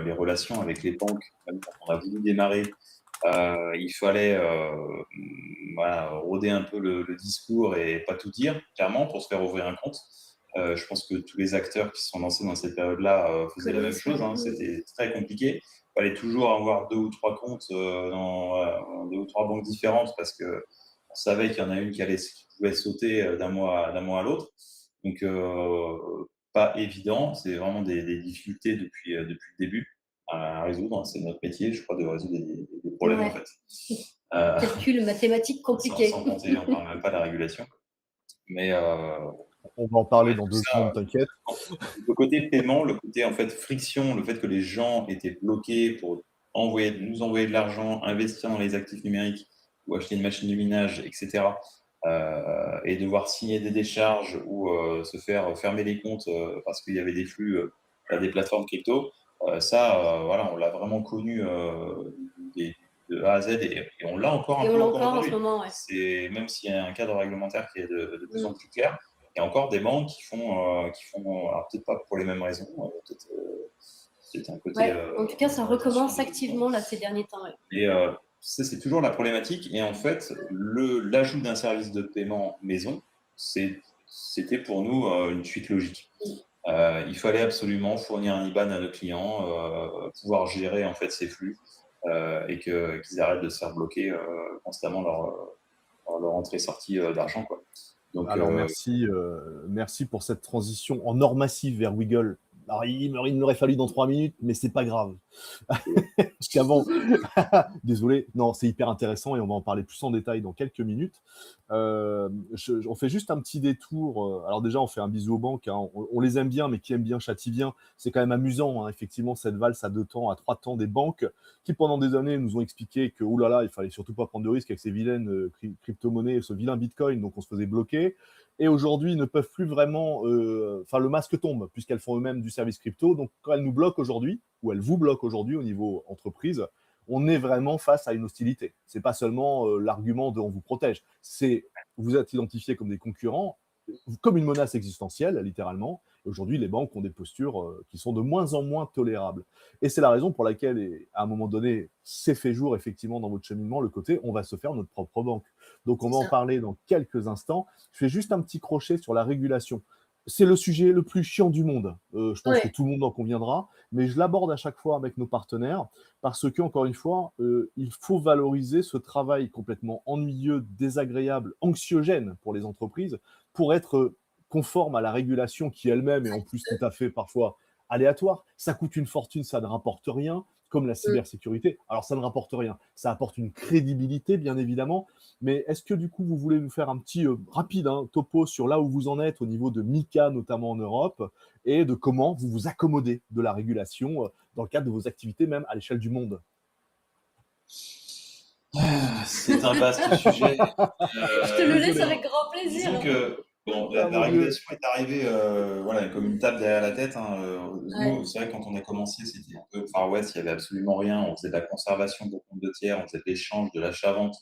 les relations avec les banques, même quand on a voulu démarrer, il fallait voilà, rôder un peu le discours et pas tout dire, clairement, pour se faire ouvrir un compte. Je pense que tous les acteurs qui se sont lancés dans cette période-là faisaient la même chose, hein. C'était très compliqué. Il fallait toujours avoir 2 ou 3 comptes dans 2 ou 3 banques différentes, parce qu'on savait qu'il y en a une qui pouvait sauter d'un mois à l'autre. Donc, pas évident. C'est vraiment des difficultés depuis le début à résoudre. C'est notre métier, je crois, de résoudre des problèmes, en fait. Calcul mathématique compliqué. Sans compter, on ne parle même pas de la régulation. Mais on va en parler dans 2 secondes, t'inquiète. Le côté paiement, le côté en fait friction, le fait que les gens étaient bloqués pour nous envoyer de l'argent, investir dans les actifs numériques ou acheter une machine de minage, etc. Et devoir signer des décharges ou se faire fermer les comptes parce qu'il y avait des flux à des plateformes crypto. Voilà, on l'a vraiment connu de A à Z, et on l'a encore un peu en ce moment, ouais. Même s'il y a un cadre réglementaire qui est de plus en plus clair, il y a encore des banques qui font alors peut-être pas pour les mêmes raisons, peut-être c'est un côté. En tout cas, ça recommence activement là ces derniers temps. Et ça, c'est toujours la problématique. Et en fait, l'ajout d'un service de paiement maison, c'était pour nous une suite logique. Il fallait absolument fournir un IBAN à nos clients, pouvoir gérer en fait ces flux, et qu'ils arrêtent de se faire bloquer constamment leur entrée-sortie d'argent, quoi. Donc, Alors merci pour cette transition en or massif vers Wiggle. Alors il m'aurait fallu dans 3 minutes, mais c'est pas grave. Parce qu'avant, désolé, non, c'est hyper intéressant et on va en parler plus en détail dans quelques minutes. On fait juste un petit détour. Alors déjà, on fait un bisou aux banques, hein. On les aime bien, mais qui aime bien châtie bien. C'est quand même amusant, hein, effectivement, cette valse à 2 temps, à 3 temps des banques qui, pendant des années, nous ont expliqué que, oulala, il fallait surtout pas prendre de risques avec ces vilaines crypto-monnaies, ce vilain Bitcoin, donc on se faisait bloquer. Et aujourd'hui, ils ne peuvent plus vraiment... Enfin, le masque tombe, puisqu'elles font eux-mêmes du service crypto. Donc, quand elles nous bloquent aujourd'hui, ou elles vous bloquent aujourd'hui au niveau entreprise, on est vraiment face à une hostilité. C'est pas seulement l'argument de on vous protège, c'est vous êtes identifiés comme des concurrents, comme une menace existentielle, littéralement. Et aujourd'hui, les banques ont des postures qui sont de moins en moins tolérables. Et c'est la raison pour laquelle, et à un moment donné, c'est fait jour effectivement dans votre cheminement, le côté on va se faire notre propre banque. Donc on va en parler dans quelques instants. Je fais juste un petit crochet sur la régulation. C'est le sujet le plus chiant du monde. Je pense que tout le monde en conviendra, mais je l'aborde à chaque fois avec nos partenaires parce que, encore une fois, il faut valoriser ce travail complètement ennuyeux, désagréable, anxiogène pour les entreprises pour être conforme à la régulation qui elle-même est en plus tout à fait parfois aléatoire. Ça coûte une fortune, ça ne rapporte rien, comme la cybersécurité. Alors ça ne rapporte rien, ça apporte une crédibilité bien évidemment, mais est-ce que du coup vous voulez nous faire un petit rapide topo sur là où vous en êtes au niveau de MiCA notamment en Europe et de comment vous vous accommodez de la régulation dans le cadre de vos activités même à l'échelle du monde? C'est un vaste sujet. Je te le laisse avec grand plaisir. Disons que bon, la régulation est arrivée voilà, comme une tape derrière la tête. Nous, c'est vrai que quand on a commencé, c'était un peu Far West, il n'y avait absolument rien. On faisait de la conservation pour compte de tiers, on faisait de l'échange, de l'achat-vente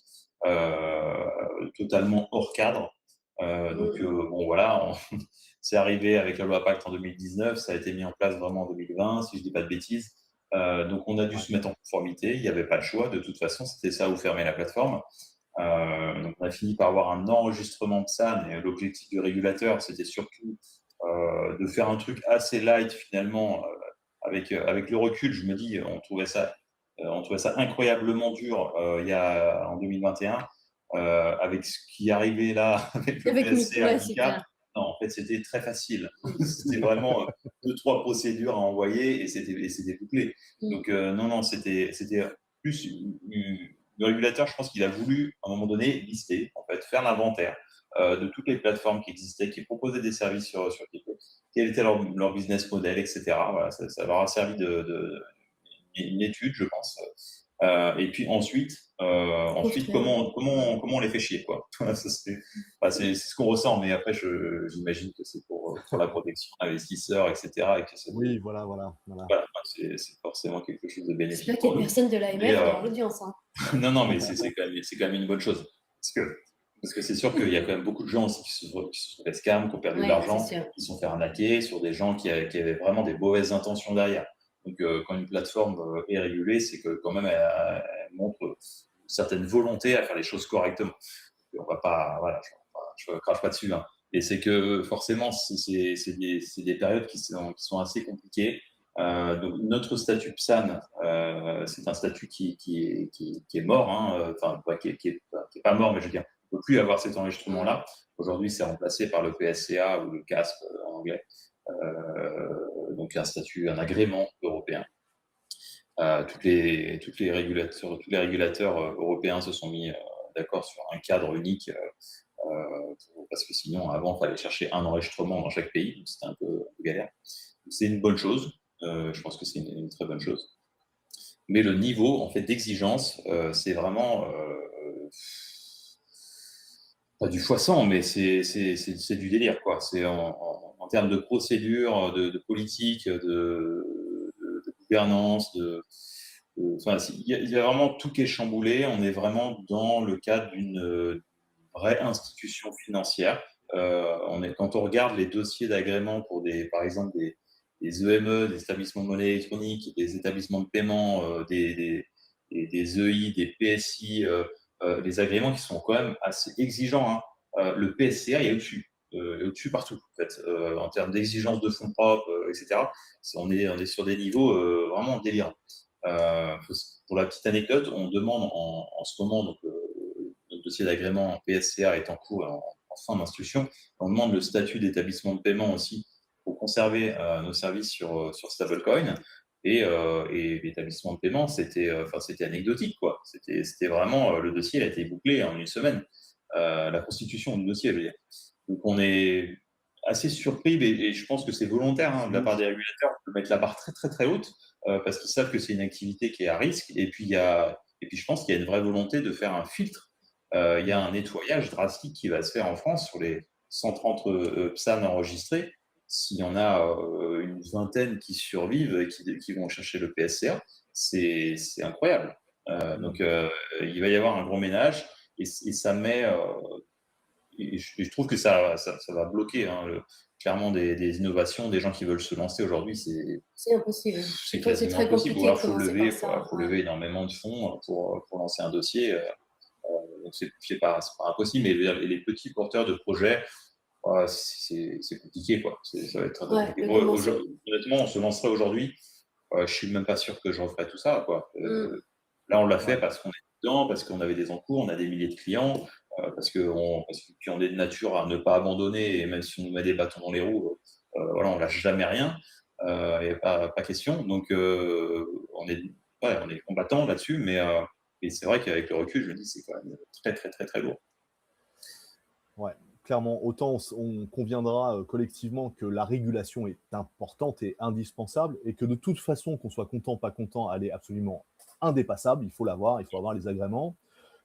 totalement hors cadre. Donc, bon, voilà, c'est arrivé avec la loi Pacte en 2019, ça a été mis en place vraiment en 2020, si je ne dis pas de bêtises. Donc, on a dû se mettre en conformité, il n'y avait pas le choix, de toute façon, c'était ça ou fermer la plateforme. Donc on a fini par avoir un enregistrement de PSAN et l'objectif du régulateur, c'était surtout de faire un truc assez light finalement. Avec le recul, je me dis, on trouvait ça incroyablement dur en 2021. Avec ce qui arrivait là, avec le PSCA, non, en fait, c'était très facile. C'était vraiment 2-3 procédures à envoyer et c'était bouclé. Donc, non, c'était plus le régulateur, je pense qu'il a voulu, à un moment donné, lister, en fait, faire l'inventaire de toutes les plateformes qui existaient, qui proposaient des services sur crypto, quel était leur business model, etc. Voilà, ça leur a servi une étude, je pense. Et puis ensuite, comment on les fait chier, quoi. C'est ce qu'on ressent, mais après, j'imagine que c'est pour la protection d'investisseurs, etc. Et que oui, voilà. C'est forcément quelque chose de bénéfique. J'espère qu'il n'y a personne de l'AMF dans l'audience. Non, mais c'est quand même une bonne chose. Parce que c'est sûr qu'il y a quand même beaucoup de gens aussi qui se sont fait scam, qui ont perdu de l'argent, qui se sont fait arnaquer sur des gens qui avaient vraiment des mauvaises intentions derrière. Donc, quand une plateforme est régulée, c'est que quand même elle montre une certaine volonté à faire les choses correctement. Et on va pas, voilà, je ne crache pas dessus. Et c'est que forcément, c'est des périodes qui sont assez compliquées. Donc notre statut PSAN, c'est un statut qui est mort, enfin qui est pas mort, mais je veux dire, on ne peut plus avoir cet enregistrement-là. Aujourd'hui, c'est remplacé par le PSCA ou le CASP en anglais, donc un agrément européen. Tous les régulateurs européens se sont mis d'accord sur un cadre unique, parce que sinon, avant, il fallait chercher un enregistrement dans chaque pays, donc c'était un peu galère. C'est une bonne chose. Je pense que c'est une très bonne chose. Mais le niveau en fait d'exigence, c'est vraiment pas du x100, mais c'est du délire, quoi. C'est en termes de procédure, de politique, de gouvernance, enfin, il y a vraiment tout qui est chamboulé. On est vraiment dans le cadre d'une vraie institution financière. Quand on regarde les dossiers d'agrément pour par exemple des EME, des établissements de monnaie électronique, des établissements de paiement, des EI, des PSI, les agréments qui sont quand même assez exigeants. Le PSCA est au-dessus partout, en fait, en termes d'exigence de fonds propres, etc. On est sur des niveaux vraiment délirants. Pour la petite anecdote, on demande en ce moment, donc, notre dossier d'agrément en PSCA est en cours, en en instruction. On demande le statut d'établissement de paiement aussi pour conserver nos services sur stablecoin. Et l'établissement de paiement, c'était anecdotique, quoi. C'était vraiment, le dossier a été bouclé en une semaine. La constitution du dossier, je veux dire. Donc, on est assez surpris, et je pense que c'est volontaire de la part des régulateurs de mettre la barre très, très, très haute, parce qu'ils savent que c'est une activité qui est à risque. Et puis, je pense qu'il y a une vraie volonté de faire un filtre. Il y a un nettoyage drastique qui va se faire en France sur les 130 PSAN enregistrés. S'il y en a une vingtaine qui survivent et qui vont chercher le PSCA, c'est incroyable. Donc, il va y avoir un gros ménage, et ça met. Et je trouve que ça va bloquer clairement des innovations, des gens qui veulent se lancer aujourd'hui. C'est impossible. C'est quasiment très impossible. compliqué. Il faut lever énormément de fonds pour lancer un dossier. Donc, c'est pas impossible, mais les petits porteurs de projets, c'est compliqué, quoi. Ça va être honnêtement, on se lancerait aujourd'hui. Je suis même pas sûr que je referais tout ça, quoi. Là, on l'a fait parce qu'on est dedans, parce qu'on avait des encours, on a des milliers de clients, parce qu'on est de nature à ne pas abandonner, et même si on nous met des bâtons dans les roues, voilà, on lâche jamais rien. Il n'y a pas question. Donc, on est combattant là-dessus, mais c'est vrai qu'avec le recul, je me dis c'est quand même très, très, très, très lourd. Ouais, clairement, autant on conviendra collectivement que la régulation est importante et indispensable, et que de toute façon, qu'on soit content, pas content, elle est absolument indépassable. Il faut l'avoir, il faut avoir les agréments.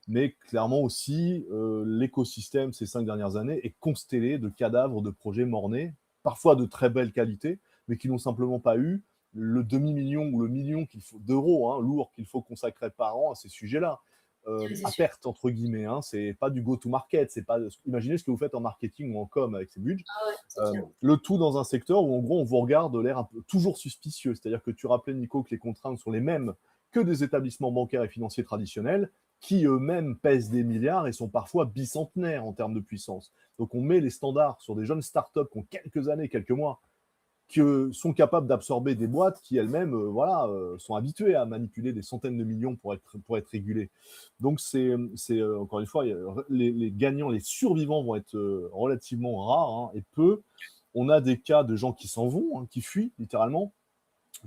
Mais clairement aussi, l'écosystème ces 5 dernières années est constellé de cadavres de projets mort-nés, parfois de très belle qualité, mais qui n'ont simplement pas eu le demi-million ou le million d'euros lourds qu'il faut consacrer par an à ces sujets-là. À perte, entre guillemets. C'est pas du go-to-market. Imaginez ce que vous faites en marketing ou en com avec ces budgets. Le tout dans un secteur où, en gros, on vous regarde de l'air un peu toujours suspicieux. C'est-à-dire que tu rappelais, Nico, que les contraintes sont les mêmes que des établissements bancaires et financiers traditionnels, qui eux-mêmes pèsent des milliards et sont parfois bicentenaires en termes de puissance. Donc on met les standards sur des jeunes startups qui ont quelques années, quelques mois, qui sont capables d'absorber des boîtes qui elles-mêmes sont habituées à manipuler des centaines de millions pour être régulées. Donc c'est encore une fois, les gagnants, les survivants vont être relativement rares et peu. On a des cas de gens qui s'en vont, qui fuient littéralement,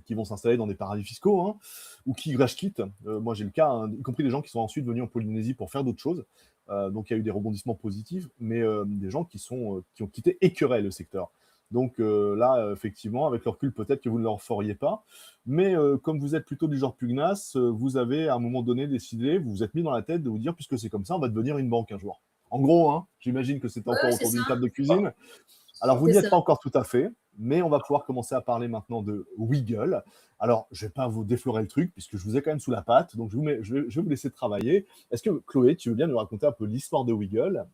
qui vont s'installer dans des paradis fiscaux, ou qui rage quittent. Moi, j'ai le cas, y compris des gens qui sont ensuite venus en Polynésie pour faire d'autres choses. Donc, il y a eu des rebondissements positifs, mais des gens qui ont quitté écœuraient le secteur. Donc là, effectivement, avec le recul, peut-être que vous ne leur feriez pas. Mais comme vous êtes plutôt du genre pugnace, vous avez à un moment donné décidé, vous vous êtes mis dans la tête de vous dire, puisque c'est comme ça, on va devenir une banque un jour. En gros, j'imagine que c'est encore autour d'une table de cuisine. Alors, vous n'y êtes pas encore tout à fait, mais on va pouvoir commencer à parler maintenant de Wiggle. Alors, je ne vais pas vous déflorer le truc, puisque je vous ai quand même sous la patte, donc je vais vous laisser travailler. Est-ce que, Chloé, tu veux bien nous raconter un peu l'histoire de Wiggle,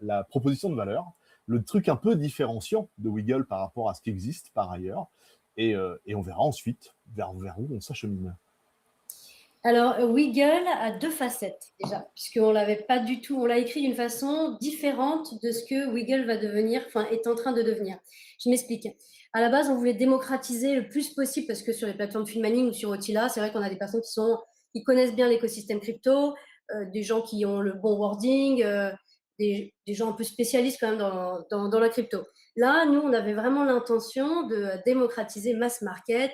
la proposition de valeur, le truc un peu différenciant de Wiggle par rapport à ce qui existe par ailleurs, et on verra ensuite vers où on s'achemine. Alors, Wiggle a 2 facettes, déjà, puisqu'on l'avait pas du tout, on l'a écrit d'une façon différente de ce que Wiggle va devenir, est en train de devenir. Je m'explique. À la base, on voulait démocratiser le plus possible, parce que sur les plateformes Filmani ou sur Otila, c'est vrai qu'on a des personnes qui connaissent bien l'écosystème crypto, des gens qui ont le bon wording, des gens un peu spécialistes quand même dans la crypto. Là, nous, on avait vraiment l'intention de démocratiser mass market,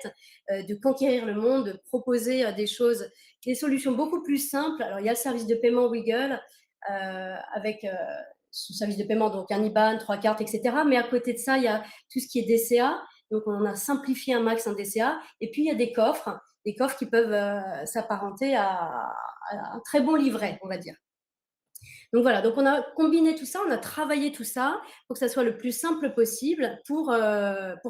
de conquérir le monde, de proposer des solutions beaucoup plus simples. Alors, il y a le service de paiement Wiggle avec son service de paiement, donc un IBAN, 3 cartes, etc. Mais à côté de ça, il y a tout ce qui est DCA. Donc, on a simplifié un max un DCA. Et puis, il y a des coffres qui peuvent s'apparenter à un très bon livret, on va dire. Donc voilà, donc on a combiné tout ça, on a travaillé tout ça pour que ça soit le plus simple possible pour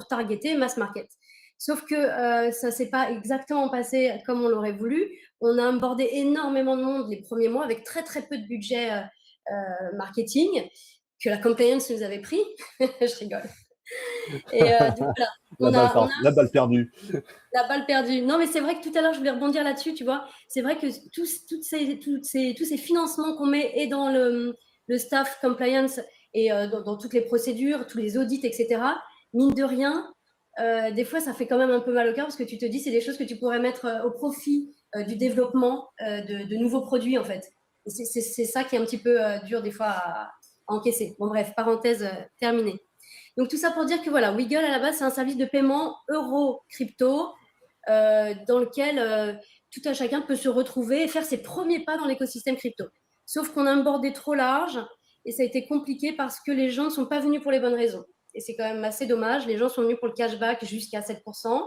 targeter mass market. Sauf que ça ne s'est pas exactement passé comme on l'aurait voulu. On a abordé énormément de monde les premiers mois avec très très peu de budget marketing que la compliance nous avait pris. Je rigole. Et donc voilà, la balle perdue. La balle perdue. Non, mais c'est vrai que tout à l'heure, je voulais rebondir là-dessus, tu vois. C'est vrai que tous ces financements qu'on met et dans le staff compliance et dans toutes les procédures, tous les audits, etc., mine de rien, des fois, ça fait quand même un peu mal au cœur parce que tu te dis, c'est des choses que tu pourrais mettre au profit du développement de nouveaux produits, en fait. C'est ça qui est un petit peu dur, des fois, encaisser. Bon bref, parenthèse terminée. Donc tout ça pour dire que voilà, Wiggle à la base c'est un service de paiement euro-crypto dans lequel tout un chacun peut se retrouver et faire ses premiers pas dans l'écosystème crypto. Sauf qu'on a un bordé trop large et ça a été compliqué parce que les gens ne sont pas venus pour les bonnes raisons. Et c'est quand même assez dommage. Les gens sont venus pour le cashback jusqu'à 7%,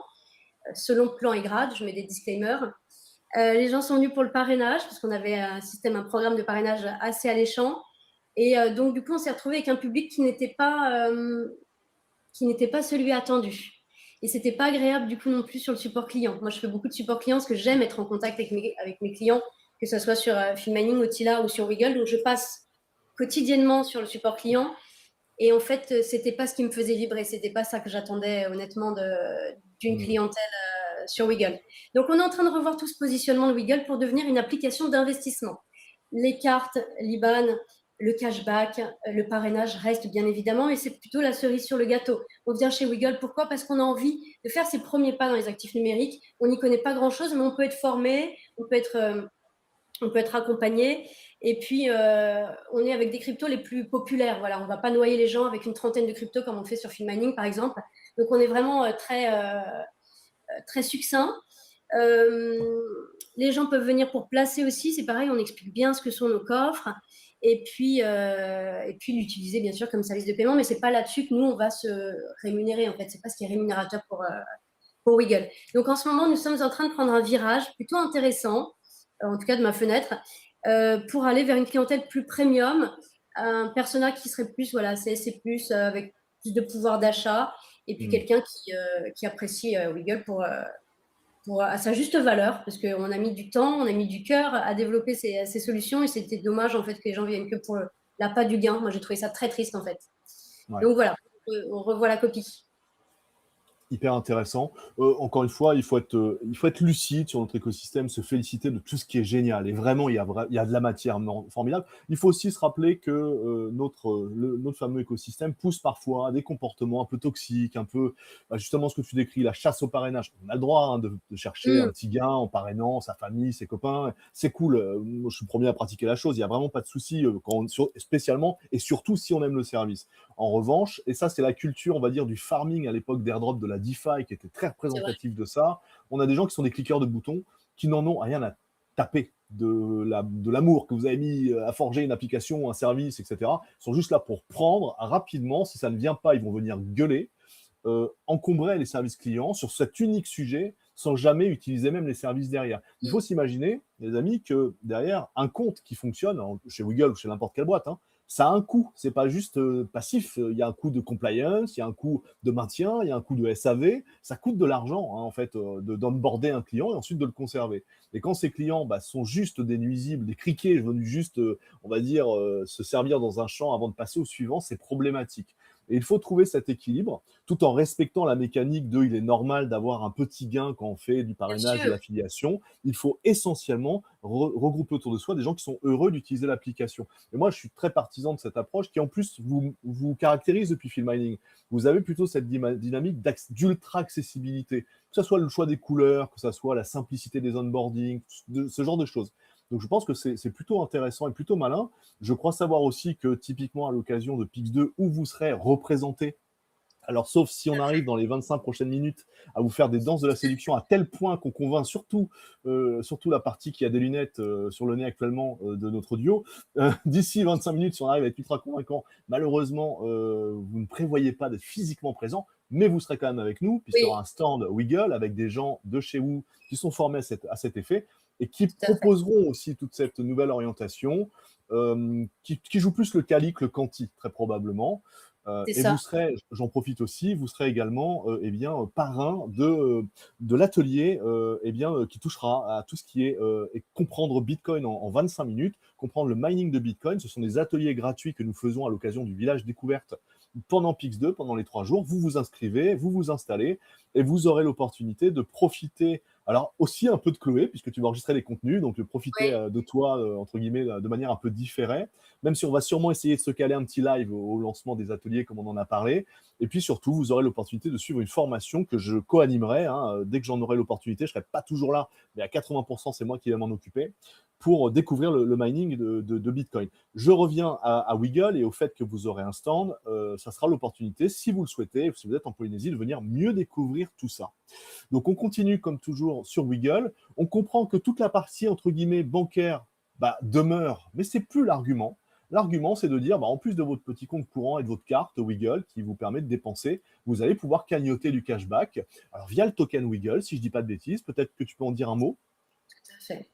selon plan et grade, je mets des disclaimers. Les gens sont venus pour le parrainage, parce qu'on avait un programme de parrainage assez alléchant. Et donc, du coup, on s'est retrouvé avec un public qui n'était pas celui attendu. Et c'était pas agréable, du coup, non plus sur le support client. Moi, je fais beaucoup de support client parce que j'aime être en contact avec mes clients, que ce soit sur Filmining, Otila ou sur Wiggle. Donc, je passe quotidiennement sur le support client. Et en fait, c'était pas ce qui me faisait vibrer. C'était pas ça que j'attendais, honnêtement, d'une clientèle sur Wiggle. Donc, on est en train de revoir tout ce positionnement de Wiggle pour devenir une application d'investissement. Les cartes, l'IBAN, le cashback, le parrainage reste bien évidemment, et c'est plutôt la cerise sur le gâteau. On vient chez Wiggle, pourquoi? Parce qu'on a envie de faire ses premiers pas dans les actifs numériques. On n'y connaît pas grand-chose, mais on peut être formé, on peut être accompagné. Et puis, on est avec des cryptos les plus populaires. Voilà, on ne va pas noyer les gens avec une trentaine de cryptos comme on fait sur Filmining, par exemple. Donc, on est vraiment très succinct. Les gens peuvent venir pour placer aussi. C'est pareil, on explique bien ce que sont nos coffres. Et puis l'utiliser, bien sûr, comme service de paiement. Mais ce n'est pas là-dessus que nous, on va se rémunérer, en fait. Ce n'est pas ce qui est rémunérateur pour Wiggle. Donc, en ce moment, nous sommes en train de prendre un virage plutôt intéressant, en tout cas de ma fenêtre, pour aller vers une clientèle plus premium, un persona qui serait plus, voilà, CSC+, avec plus de pouvoir d'achat, et puis quelqu'un qui apprécie Wiggle à sa juste valeur, parce qu'on a mis du temps, on a mis du cœur à développer ces solutions, et c'était dommage en fait que les gens viennent que pour l'appât du gain. Moi, j'ai trouvé ça très triste en fait. Ouais. Donc voilà, on revoit la copie. Hyper intéressant. Encore une fois, il faut être lucide sur notre écosystème, se féliciter de tout ce qui est génial. Et vraiment, il y a de la matière formidable. Il faut aussi se rappeler que notre fameux écosystème pousse parfois à des comportements un peu toxiques, un peu, justement ce que tu décris, la chasse au parrainage. On a le droit de chercher un petit gain en parrainant sa famille, ses copains. C'est cool. Moi, je suis le premier à pratiquer la chose. Il n'y a vraiment pas de souci, spécialement et surtout si on aime le service. En revanche, et ça, c'est la culture, on va dire, du farming à l'époque d'Airdrop, de la DeFi, qui était très représentatif de ça. On a des gens qui sont des cliqueurs de boutons, qui n'en ont rien à taper de l'amour que vous avez mis à forger une application, un service, etc. Ils sont juste là pour prendre rapidement. Si ça ne vient pas, ils vont venir gueuler, encombrer les services clients sur cet unique sujet, sans jamais utiliser même les services derrière. Il faut s'imaginer, les amis, que derrière, un compte qui fonctionne, chez Wiggle ou chez n'importe quelle boîte, ça a un coût, c'est pas juste passif, il y a un coût de compliance, il y a un coût de maintien, il y a un coût de SAV, ça coûte de l'argent en fait d'onboarder un client et ensuite de le conserver. Et quand ces clients sont juste des nuisibles, des criquets venus juste, on va dire, se servir dans un champ avant de passer au suivant, c'est problématique. Et il faut trouver cet équilibre, tout en respectant la mécanique il est normal d'avoir un petit gain quand on fait du parrainage, de l'affiliation. Il faut essentiellement regrouper autour de soi des gens qui sont heureux d'utiliser l'application. Et moi, je suis très partisan de cette approche qui, en plus, vous caractérise depuis Filmining. Vous avez plutôt cette dynamique d'ultra-accessibilité, que ce soit le choix des couleurs, que ce soit la simplicité des onboarding, ce genre de choses. Donc, je pense que c'est plutôt intéressant et plutôt malin. Je crois savoir aussi que, typiquement, à l'occasion de Pix2, où vous serez représenté, alors sauf si on arrive dans les 25 prochaines minutes à vous faire des danses de la séduction à tel point qu'on convainc surtout la partie qui a des lunettes sur le nez actuellement de notre duo, d'ici 25 minutes, si on arrive à être ultra convaincant, malheureusement, vous ne prévoyez pas d'être physiquement présent, mais vous serez quand même avec nous, puisqu'il y aura un stand Wiggle avec des gens de chez vous qui sont formés à cet effet, et qui proposeront aussi toute cette nouvelle orientation, qui joue plus le quali que le quanti, très probablement. Et vous serez, j'en profite aussi, vous serez également parrain de l'atelier qui touchera à tout ce qui est comprendre Bitcoin en 25 minutes, comprendre le mining de Bitcoin. Ce sont des ateliers gratuits que nous faisons à l'occasion du village découverte pendant Pix2, pendant les 3 jours. Vous vous inscrivez, vous vous installez, et vous aurez l'opportunité de profiter, alors aussi un peu de Chloé, puisque tu vas enregistrer les contenus, donc profiter Oui, de toi, entre guillemets, de manière un peu différée, même si on va sûrement essayer de se caler un petit live au lancement des ateliers, comme on en a parlé. Et puis surtout, vous aurez l'opportunité de suivre une formation que je co-animerai. Hein, dès que j'en aurai l'opportunité, je ne serai pas toujours là, mais à 80%, c'est moi qui vais m'en occuper pour découvrir le mining de Bitcoin. Je reviens à Wiggle et au fait que vous aurez un stand. Ça sera l'opportunité, si vous le souhaitez, si vous êtes en Polynésie, de venir mieux découvrir tout ça. Donc on continue comme toujours sur Wiggle. On comprend que toute la partie entre guillemets bancaire demeure, mais c'est plus l'argument. L'argument, c'est de dire, en plus de votre petit compte courant et de votre carte Wiggle qui vous permet de dépenser, vous allez pouvoir cagnotter du cashback. Alors via le token Wiggle, si je ne dis pas de bêtises, peut-être que tu peux en dire un mot. tout à fait.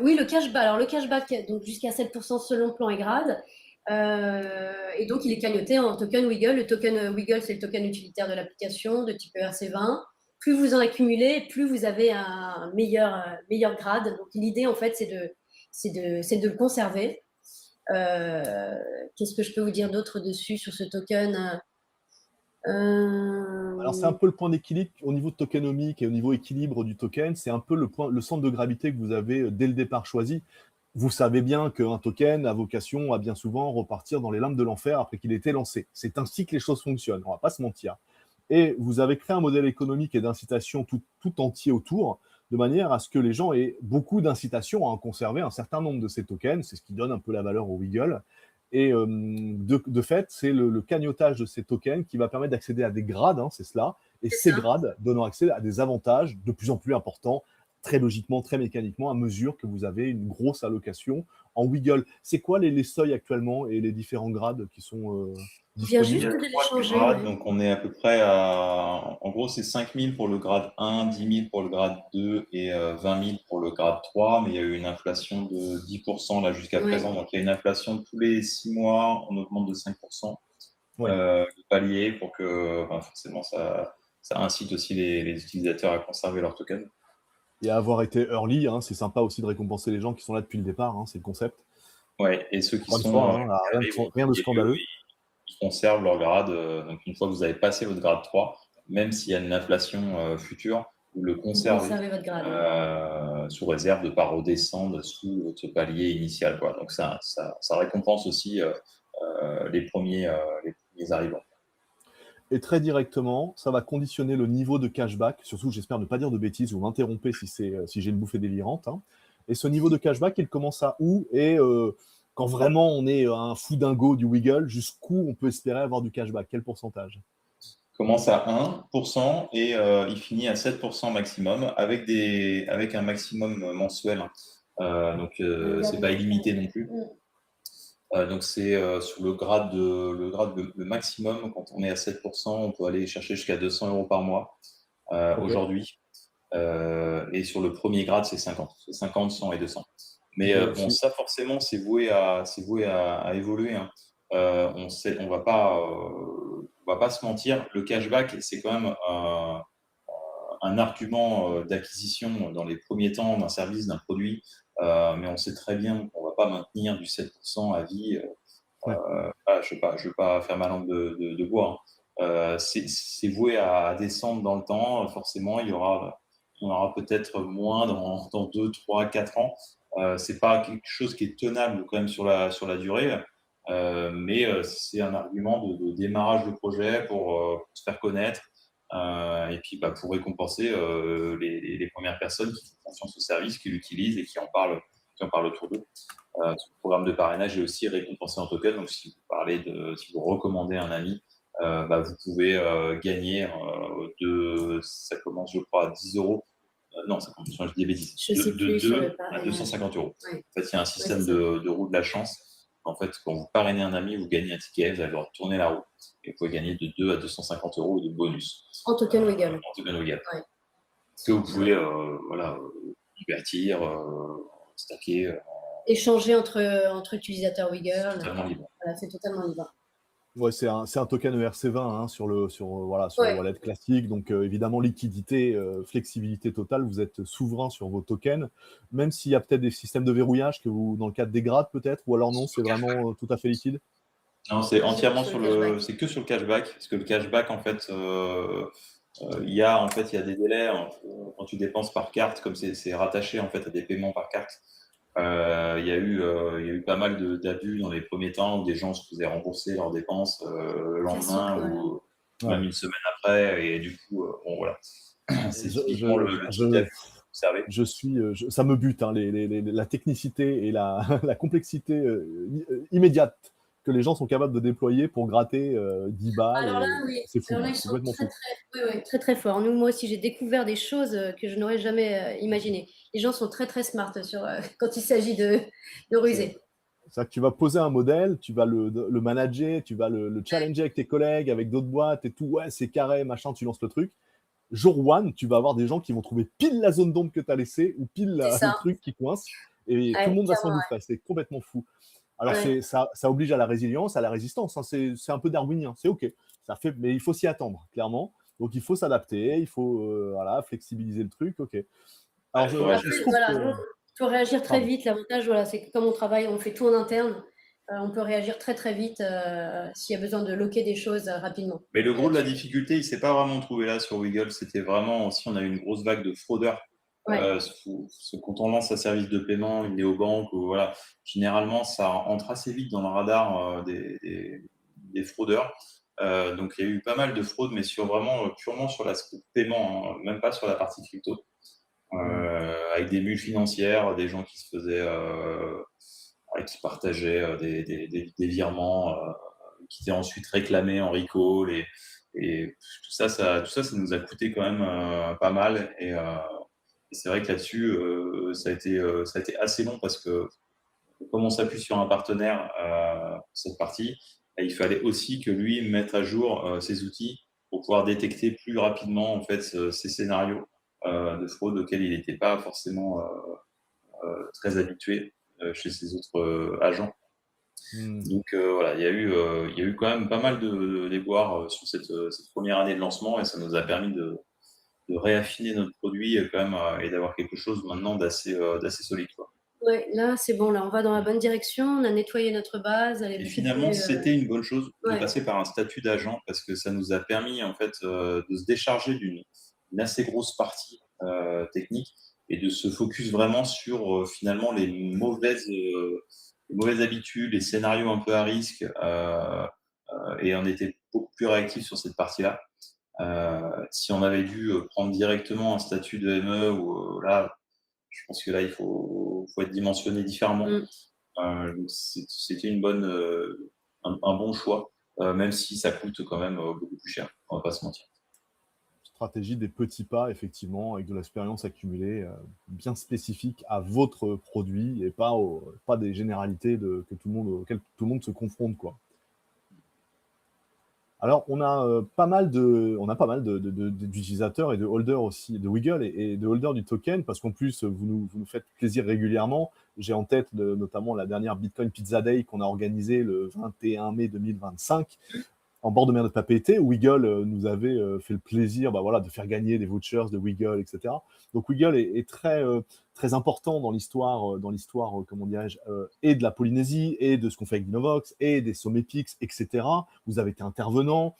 Oui, le cashback. Alors, le cashback, donc jusqu'à 7% selon plan et grade. Et donc, il est cagnoté en token Wiggle. Le token Wiggle, c'est le token utilitaire de l'application de type ERC20. Plus vous en accumulez, plus vous avez un meilleur grade. Donc, l'idée, en fait, c'est de le conserver. Qu'est-ce que je peux vous dire d'autre dessus sur ce token? Alors c'est un peu le point d'équilibre au niveau tokenomique et au niveau équilibre du token, c'est un peu le centre de gravité que vous avez dès le départ choisi. Vous savez bien qu'un token a vocation à bien souvent repartir dans les limbes de l'enfer après qu'il ait été lancé. C'est ainsi que les choses fonctionnent, on ne va pas se mentir. Et vous avez créé un modèle économique et d'incitation tout entier autour, de manière à ce que les gens aient beaucoup d'incitation à en conserver un certain nombre de ces tokens. C'est ce qui donne un peu la valeur au Wiggle. Et de fait, c'est le cagnotage de ces tokens qui va permettre d'accéder à des grades, hein, c'est cela, et C'est ces ça. grades donnant accès à des avantages de plus en plus importants, très logiquement, très mécaniquement, à mesure que vous avez une grosse allocation en Wiggle. C'est quoi les seuils actuellement et les différents grades qui sont Il vient Il y juste disponibles? a de trois l'échanger. grades, Ouais. donc on est à peu près à, en gros, c'est 5 000 pour le grade 1, 10 000 pour le grade 2 et 20 000 pour le grade 3, mais il y a eu une inflation de 10% là jusqu'à Ouais. présent, donc il y a une inflation tous les 6 mois, on augmente de 5% Oui. de palier pour que, forcément, ça incite aussi les utilisateurs à conserver leur token. Et avoir été early, hein, c'est sympa aussi de récompenser les gens qui sont là depuis le départ, hein, c'est le concept. Ouais, et ceux qui Encore une sont fois, hein, qui arrivent en rien de premier lieu, scandaleux. ils conservent leur grade. Donc, une fois que vous avez passé votre grade 3, même s'il y a une inflation future, vous le Vous conservez conservez votre grade. Ouais. sous réserve de ne pas redescendre sous votre palier initial, quoi. Donc, ça récompense aussi les premiers arrivants. Et très directement, ça va conditionner le niveau de cashback. Surtout, j'espère ne pas dire de bêtises, vous m'interrompez si j'ai une bouffée délirante. Hein. Et ce niveau de cashback, il commence à où? Et quand vraiment on est un fou dingo du Wiggle, jusqu'où on peut espérer avoir du cashback? Quel pourcentage? Commence à 1% et il finit à 7% maximum avec un maximum mensuel. Donc, c'est pas illimité non plus. Donc, c'est sur le maximum, quand on est à 7%, on peut aller chercher jusqu'à 200 € par mois aujourd'hui. Et sur le premier grade, c'est 50. C'est 50, 100 et 200. Mais bon, ça, forcément, c'est voué à évoluer. Hein. On va pas se mentir. Le cashback, c'est quand même un argument d'acquisition dans les premiers temps d'un service, d'un produit. Mais on sait très bien qu'on ne va pas maintenir du 7% à vie. Ouais. Je ne veux pas faire ma langue de bois. Hein. C'est voué à descendre dans le temps. Forcément, il y en aura peut-être moins dans 2, 3, 4 ans. C'est pas quelque chose qui est tenable quand même sur la durée. Mais c'est un argument de démarrage de projet pour se faire connaître et puis pour récompenser les premières personnes qui font confiance au service, qui l'utilisent et qui en parlent autour d'eux. Ce programme de parrainage est aussi récompensé en token. Donc, si vous recommandez un ami, vous pouvez gagner ça commence, je crois, à 10 €. Non, ça commence, je dis des bêtises. Je sais plus sur le 2 à parrainage. 250 €. Ouais. En fait, il y a un système c'est ça. de roue de la chance. En fait, quand vous parrainez un ami, vous gagnez un ticket, vous allez devoir tourner la roue. Et vous pouvez gagner de 2 à 250 € de bonus. En token Wiggle. En token Wiggle. Ouais. Que vous pouvez convertir, stacker. Échanger entre utilisateurs Wiggle. Totalement libre. Voilà, c'est totalement libre. Ouais, c'est un token ERC20 hein, sur le Ouais. wallet classique. Donc évidemment, liquidité, flexibilité totale, vous êtes souverain sur vos tokens, même s'il y a peut-être des systèmes de verrouillage dans le cadre des grades peut-être, ou alors non, c'est vraiment tout à fait liquide. Non, c'est entièrement sur le cashback. c'est que sur le cashback, parce que le cashback, en fait, il y a des délais quand tu dépenses par carte, comme c'est rattaché en fait à des paiements par carte. Il y a eu pas mal d'abus dans les premiers temps où des gens se faisaient rembourser leurs dépenses le Classique, lendemain ouais. ou Ouais. même une semaine après, et du coup, bon voilà, c'est Je, typiquement je, le type je, d'abus observé. ça me bute, hein, la technicité et la complexité immédiate que les gens sont capables de déployer pour gratter 10 balles, Alors là, et oui. c'est fou, Alors là, hein, ils c'est sont complètement très, fou. très, ouais, ouais, très, très forts. Nous, moi aussi, j'ai découvert des choses que je n'aurais jamais imaginées. Les gens sont très, très smart quand il s'agit de C'est ruser. C'est-à-dire que tu vas poser un modèle, tu vas le manager, tu vas le challenger avec tes collègues, avec d'autres boîtes et tout. Ouais, c'est carré, machin, tu lances le truc. Jour one, tu vas avoir des gens qui vont trouver pile la zone d'ombre que tu as laissée ou pile C'est le ça. truc qui coince, et tout le Ouais, monde va clairement, s'engouffrer. C'est complètement fou. Alors, ouais. ça oblige à la résilience, à la résistance, hein. C'est un peu darwinien, c'est OK. Mais il faut s'y attendre, clairement. Donc, il faut s'adapter, il faut voilà, flexibiliser le truc. OK. Ouais, Alors, il faut il réagir se Après, trouve voilà, que. nous, il faut réagir très Pardon. vite. L'avantage, voilà, c'est que comme on travaille, on fait tout en interne, on peut réagir très, très vite s'il y a besoin de loquer des choses rapidement. Mais le gros de la Là-dessus. difficulté, il s'est pas vraiment trouvé là sur Wiggle. C'était vraiment aussi, on a eu une grosse vague de fraudeurs. Ouais, Quand on lance un service de paiement, une néobanque, ou voilà, généralement, ça entre assez vite dans le radar des fraudeurs. Donc, il y a eu pas mal de fraudes, mais purement sur l'aspect paiement, hein, même pas sur la partie crypto. Hmm. Avec des mules financières, des gens qui se faisaient, qui partageaient des virements qui étaient ensuite réclamés en recall, et tout ça nous a coûté quand même pas mal, et c'est vrai que là-dessus, ça a été assez long, parce que comme on s'appuie sur un partenaire pour cette partie, il fallait aussi que lui mette à jour ses outils pour pouvoir détecter plus rapidement en fait ces scénarios de fraude auxquels il n'était pas forcément très habitué chez ses autres agents. Hmm. Donc voilà, il y a eu quand même pas mal de déboires sur cette première année de lancement, et ça nous a permis de réaffiner notre produit quand même, et d'avoir quelque chose maintenant d'assez solide, quoi. ouais, là, c'est bon, là, on va dans la bonne direction. On a nettoyé notre base, elle est Et beaucoup finalement, plus. c'était une bonne chose de Ouais, passer par un statut d'agent, parce que ça nous a permis en fait de se décharger d'une assez grosse partie technique, et de se focus vraiment sur finalement les mauvaises habitudes, les scénarios un peu à risque, et on était beaucoup plus réactif sur cette partie-là. Si on avait dû prendre directement un statut de ME, ou là, je pense que là, faut être dimensionné différemment. mm. Donc c'était un bon choix, même si ça coûte quand même beaucoup plus cher, on va pas se mentir. Stratégie des petits pas, effectivement, avec de l'expérience accumulée, bien spécifique à votre produit, et pas des généralités auxquelles tout le monde se confronte, quoi. Alors, on a pas mal d'utilisateurs et de holders aussi, de Wiggle et de holders du token, parce qu'en plus, vous nous faites plaisir régulièrement. J'ai en tête notamment la dernière Bitcoin Pizza Day qu'on a organisée le 21 mai 2025, en bord de mer de Papeete, où Wiggle nous avait fait le plaisir, bah, voilà, de faire gagner des vouchers de Wiggle, etc. Donc Wiggle est très, très important comment dirais-je, et de la Polynésie, et de ce qu'on fait avec Dinovox, et des sommets PIX, etc. Vous avez été intervenant.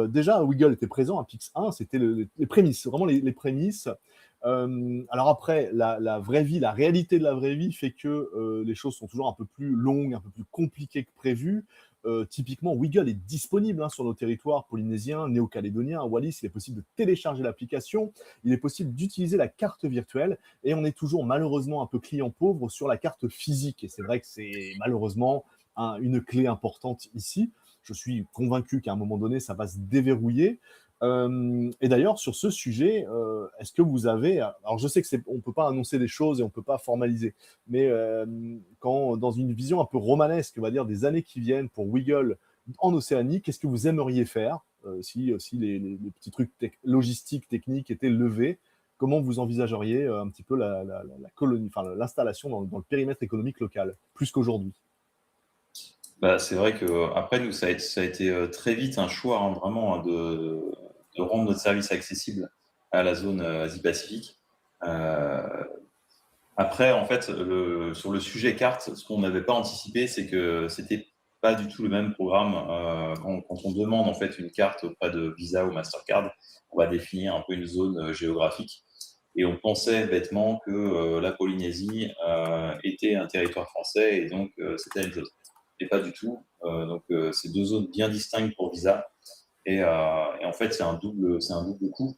Déjà, Wiggle était présent à PIX 1, c'était les prémices, vraiment les prémices. Alors après, la vraie vie, la réalité de la vraie vie fait que les choses sont toujours un peu plus longues, un peu plus compliquées que prévu. Typiquement, Wiggle est disponible, hein, sur nos territoires polynésiens, néo-calédoniens, à Wallis. Il est possible de télécharger l'application, il est possible d'utiliser la carte virtuelle, et on est toujours malheureusement un peu client pauvre sur la carte physique. Et c'est vrai que c'est malheureusement une clé importante ici. Je suis convaincu qu'à un moment donné, ça va se déverrouiller. Et d'ailleurs, sur ce sujet, est-ce que vous avez... Alors, je sais on ne peut pas annoncer des choses et on ne peut pas formaliser, mais dans une vision un peu romanesque, on va dire, des années qui viennent pour Wiggle en Océanie, qu'est-ce que vous aimeriez faire si les petits trucs logistiques, techniques étaient levés? Comment vous envisageriez un petit peu la colonie, enfin, l'installation dans le périmètre économique local, plus qu'aujourd'hui? Bah, c'est vrai que après nous, ça a été très vite un choix, hein, vraiment, hein, de rendre notre service accessible à la zone Asie-Pacifique. Euh, Après, en fait, sur le sujet carte, ce qu'on n'avait pas anticipé, c'est que c'était pas du tout le même programme. Quand on demande en fait une carte auprès de Visa ou Mastercard, on va définir un peu une zone géographique. Et on pensait bêtement que la Polynésie était un territoire français et donc c'était la même chose. Et pas du tout. C'est deux zones bien distinctes pour Visa. Et en fait, c'est un double coût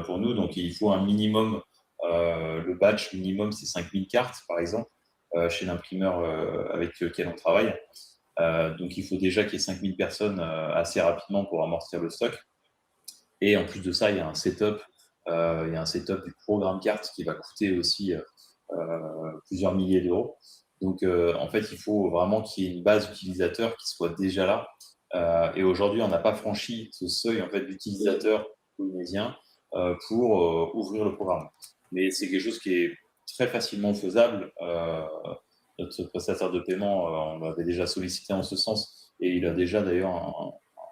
pour nous. Donc il faut un minimum, le batch minimum, c'est 5000 cartes par exemple, chez l'imprimeur avec lequel on travaille. Donc il faut déjà qu'il y ait 5000 personnes assez rapidement pour amortir le stock. Et en plus de ça, il y a un setup du programme carte qui va coûter aussi plusieurs milliers d'euros. Donc en fait, il faut vraiment qu'il y ait une base d'utilisateurs qui soit déjà là. Et aujourd'hui, on n'a pas franchi ce seuil en fait, d'utilisateurs polynésiens pour ouvrir le programme. Mais c'est quelque chose qui est très facilement faisable. Notre prestataire de paiement, on l'avait déjà sollicité en ce sens, et il a déjà d'ailleurs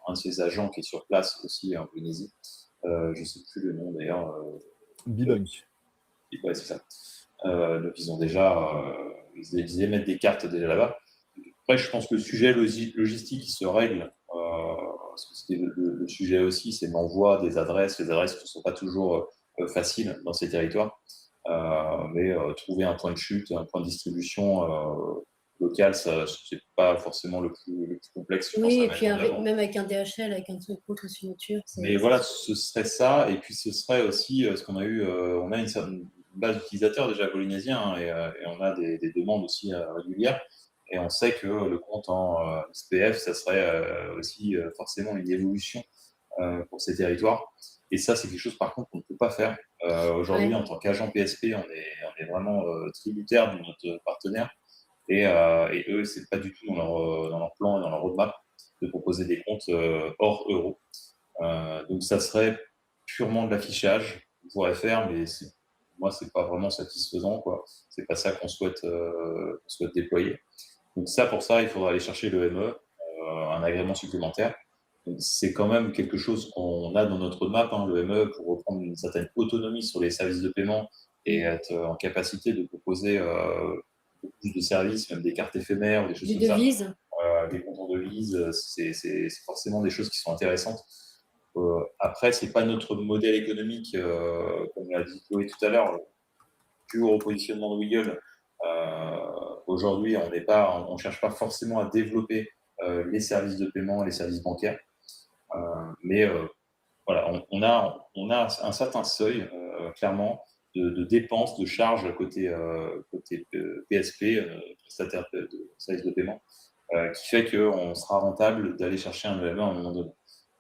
un de ses agents qui est sur place aussi en Polynésie. Je ne sais plus le nom d'ailleurs. Bibunk. Ouais, c'est ça. Donc ils ont déjà, ils émettent des cartes déjà là-bas. Après, je pense que le sujet logistique il se règle. Parce que c'était le sujet aussi, c'est l'envoi des adresses. Les adresses ne sont pas toujours faciles dans ces territoires. Mais trouver un point de chute, un point de distribution local, ça c'est pas forcément le plus complexe. Oui, et puis même avec un DHL, avec un truc contre signature. Mais voilà, ce serait ça, et puis ce serait aussi ce qu'on a eu, on a une certaine base d'utilisateurs déjà polynésiens, hein, et on a des demandes aussi régulières, et on sait que le compte en SPF, ça serait aussi forcément une évolution pour ces territoires. Et ça, c'est quelque chose par contre qu'on ne peut pas faire. Aujourd'hui, en tant qu'agent PSP, on est vraiment tributaire de notre partenaire, et eux, c'est pas du tout dans leur plan et dans leur roadmap de proposer des comptes hors euro. Donc ça serait purement de l'affichage qu'on pourrait faire, mais moi c'est pas vraiment satisfaisant, quoi. C'est pas ça qu'on souhaite déployer. Donc ça, pour ça, il faudra aller chercher le ME, un agrément supplémentaire. C'est quand même quelque chose qu'on a dans notre roadmap, hein, le ME, pour reprendre une certaine autonomie sur les services de paiement et être en capacité de proposer beaucoup plus de services, même des cartes éphémères, des choses comme ça. Des comptes en devises, c'est forcément des choses qui sont intéressantes. Après, c'est pas notre modèle économique, comme l'a dit Chloé tout à l'heure, plus au repositionnement de Wiggle. Aujourd'hui, on cherche pas forcément à développer les services de paiement, les services bancaires, mais voilà, on a un certain seuil, clairement, de dépenses, de charges côté PSP, prestataire de services de paiement, qui fait qu'on sera rentable d'aller chercher un EME à un moment donné.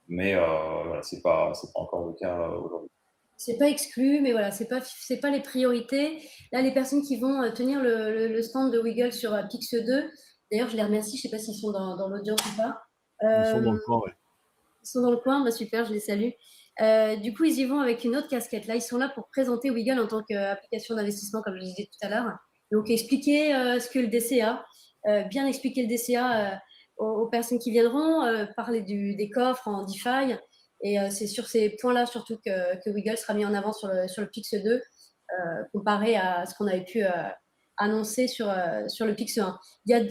Mais voilà, c'est pas encore le cas aujourd'hui. C'est pas exclu, mais voilà, c'est pas les priorités. Là, les personnes qui vont tenir le stand de Wiggle sur Pix 2, d'ailleurs, je les remercie, je sais pas s'ils sont dans l'audience ou pas. Ils sont dans le coin, oui. Ils sont dans le coin, bah super, je les salue. Du coup, ils y vont avec une autre casquette. Là, ils sont là pour présenter Wiggle en tant qu'application d'investissement, comme je le disais tout à l'heure. Donc, expliquer ce que le DCA, bien expliquer le DCA aux personnes qui viendront, parler des coffres en DeFi. Et c'est sur ces points-là surtout que Wiggle sera mis en avant sur le Pix 2, comparé à ce qu'on avait pu annoncer sur le Pix 1.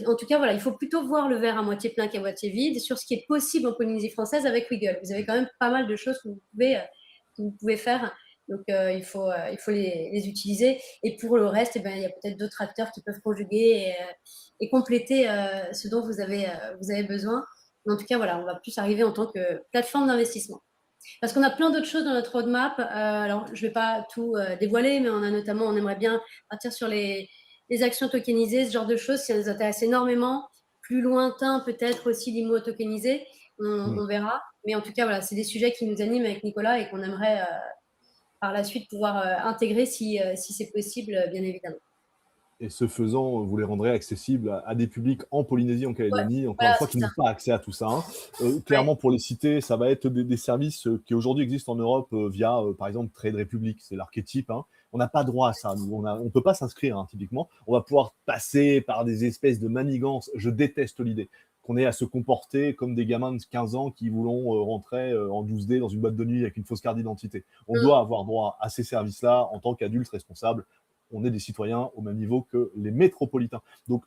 En tout cas, voilà, il faut plutôt voir le verre à moitié plein qu'à moitié vide sur ce qui est possible en Polynésie française avec Wiggle. Vous avez quand même pas mal de choses que vous pouvez faire. Donc, il faut les utiliser. Et pour le reste, il y a peut-être d'autres acteurs qui peuvent conjuguer et compléter ce dont vous avez besoin. Mais en tout cas, voilà, on va plus arriver en tant que plateforme d'investissement. Parce qu'on a plein d'autres choses dans notre roadmap. Alors, je ne vais pas tout dévoiler, mais on aimerait bien partir sur les actions tokenisées, ce genre de choses, ça nous intéresse énormément. Plus lointain, peut-être aussi l'IMO tokenisé, on verra. Mais en tout cas, voilà, c'est des sujets qui nous animent avec Nicolas et qu'on aimerait par la suite pouvoir intégrer si c'est possible, bien évidemment. Et ce faisant, vous les rendrez accessibles à des publics en Polynésie, en Calédonie, encore une fois, qui n'ont pas accès à tout ça. Hein. Clairement, pour les citer, ça va être des services qui aujourd'hui existent en Europe via, par exemple, Trade Republic, c'est l'archétype. Hein. On n'a pas droit à ça. On ne peut pas s'inscrire, hein, typiquement. On va pouvoir passer par des espèces de manigances. Je déteste l'idée qu'on ait à se comporter comme des gamins de 15 ans qui voulont rentrer en 12D dans une boîte de nuit avec une fausse carte d'identité. On doit avoir droit à ces services-là en tant qu'adultes responsables. On est des citoyens au même niveau que les métropolitains. Donc,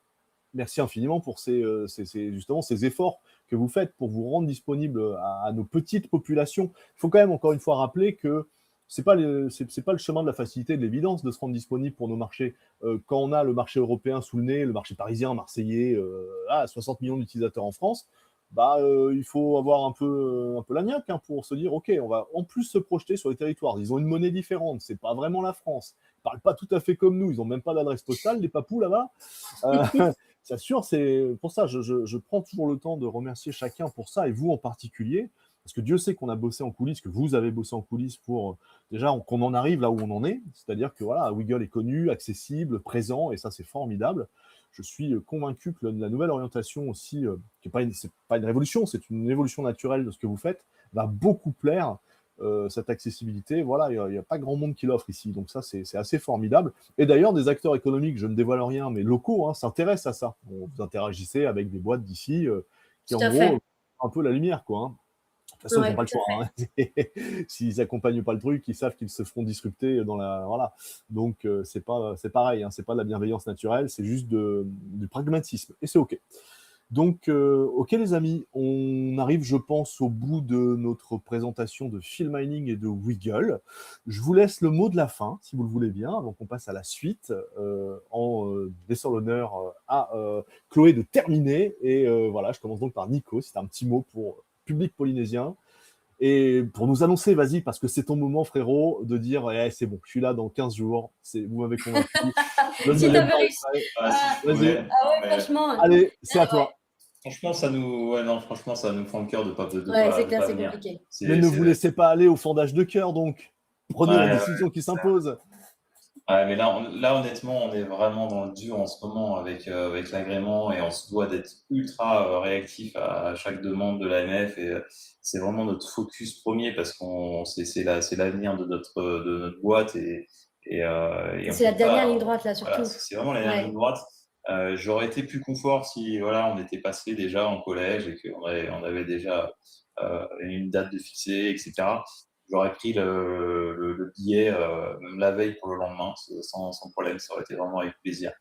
merci infiniment pour justement ces efforts que vous faites pour vous rendre disponible à nos petites populations. Il faut quand même encore une fois rappeler que c'est pas c'est pas le chemin de la facilité, de l'évidence de se rendre disponible pour nos marchés. Quand on a le marché européen sous le nez, le marché parisien, marseillais, 60 millions d'utilisateurs en France, bah, il faut avoir un peu la niaque hein, pour se dire, OK, on va en plus se projeter sur les territoires. Ils ont une monnaie différente, c'est pas vraiment la France. Ils parlent pas tout à fait comme nous, ils ont même pas d'adresse postale, les papous là-bas. Euh, c'est sûr, c'est pour ça, je prends toujours le temps de remercier chacun pour ça, et vous en particulier, parce que Dieu sait qu'on a bossé en coulisses, que vous avez bossé en coulisses pour déjà qu'on en arrive là où on en est, c'est-à-dire que voilà, Wiggle est connu, accessible, présent, et ça c'est formidable. Je suis convaincu que la nouvelle orientation aussi, qui c'est pas une révolution, c'est une évolution naturelle de ce que vous faites, va beaucoup plaire. Cette accessibilité, voilà, il n'y a pas grand monde qui l'offre ici, donc ça c'est assez formidable. Et d'ailleurs, des acteurs économiques, je ne dévoile rien, mais locaux, hein, s'intéressent à ça. Vous interagissez avec des boîtes d'ici qui, Tout en à gros, fait. un peu la lumière, quoi. Hein. De toute façon, ils Ouais, n'ont pas le tout à choix. Hein. S'ils n'accompagnent pas le truc, ils savent qu'ils se feront disrupter dans la. Voilà. Donc, c'est pareil, hein, c'est pas de la bienveillance naturelle, c'est juste du pragmatisme. Et c'est OK. Donc, OK, les amis, on arrive, je pense, au bout de notre présentation de Phil Mining et de Wiggle. Je vous laisse le mot de la fin, si vous le voulez bien, avant qu'on passe à la suite, en laissant l'honneur à Chloé de terminer. Et voilà, je commence donc par Nico, c'est un petit mot pour le public polynésien. Et pour nous annoncer, vas-y, parce que c'est ton moment, frérot, de dire c'est bon, je suis là dans 15 jours, vous m'avez convaincu. Vas-y, Si j'aime t'avais pas. réussi. Ah, si je Vas-y, pouvais. Ah ouais, Mais franchement. allez, c'est à Ah ouais. toi. franchement, franchement, ça nous fend le cœur de pas, Ouais, c'est de clair, pas c'est venir. compliqué. Mais ne vous laissez pas aller au fondage de cœur, donc. Prenez la Ouais, décision qui s'impose. ouais, mais là, honnêtement, on est vraiment dans le dur en ce moment avec l'agrément et on se doit d'être ultra réactif à chaque demande de l'AMF et c'est vraiment notre focus premier parce c'est l'avenir de notre boîte et on C'est la peut dernière pas, ligne droite, là, voilà, surtout. c'est vraiment la dernière ligne Ouais. droite. J'aurais été plus confort si voilà, on était passé déjà en collège et on avait déjà une date de fixée, etc. J'aurais pris le billet même la veille pour le lendemain, sans problème, ça aurait été vraiment avec plaisir.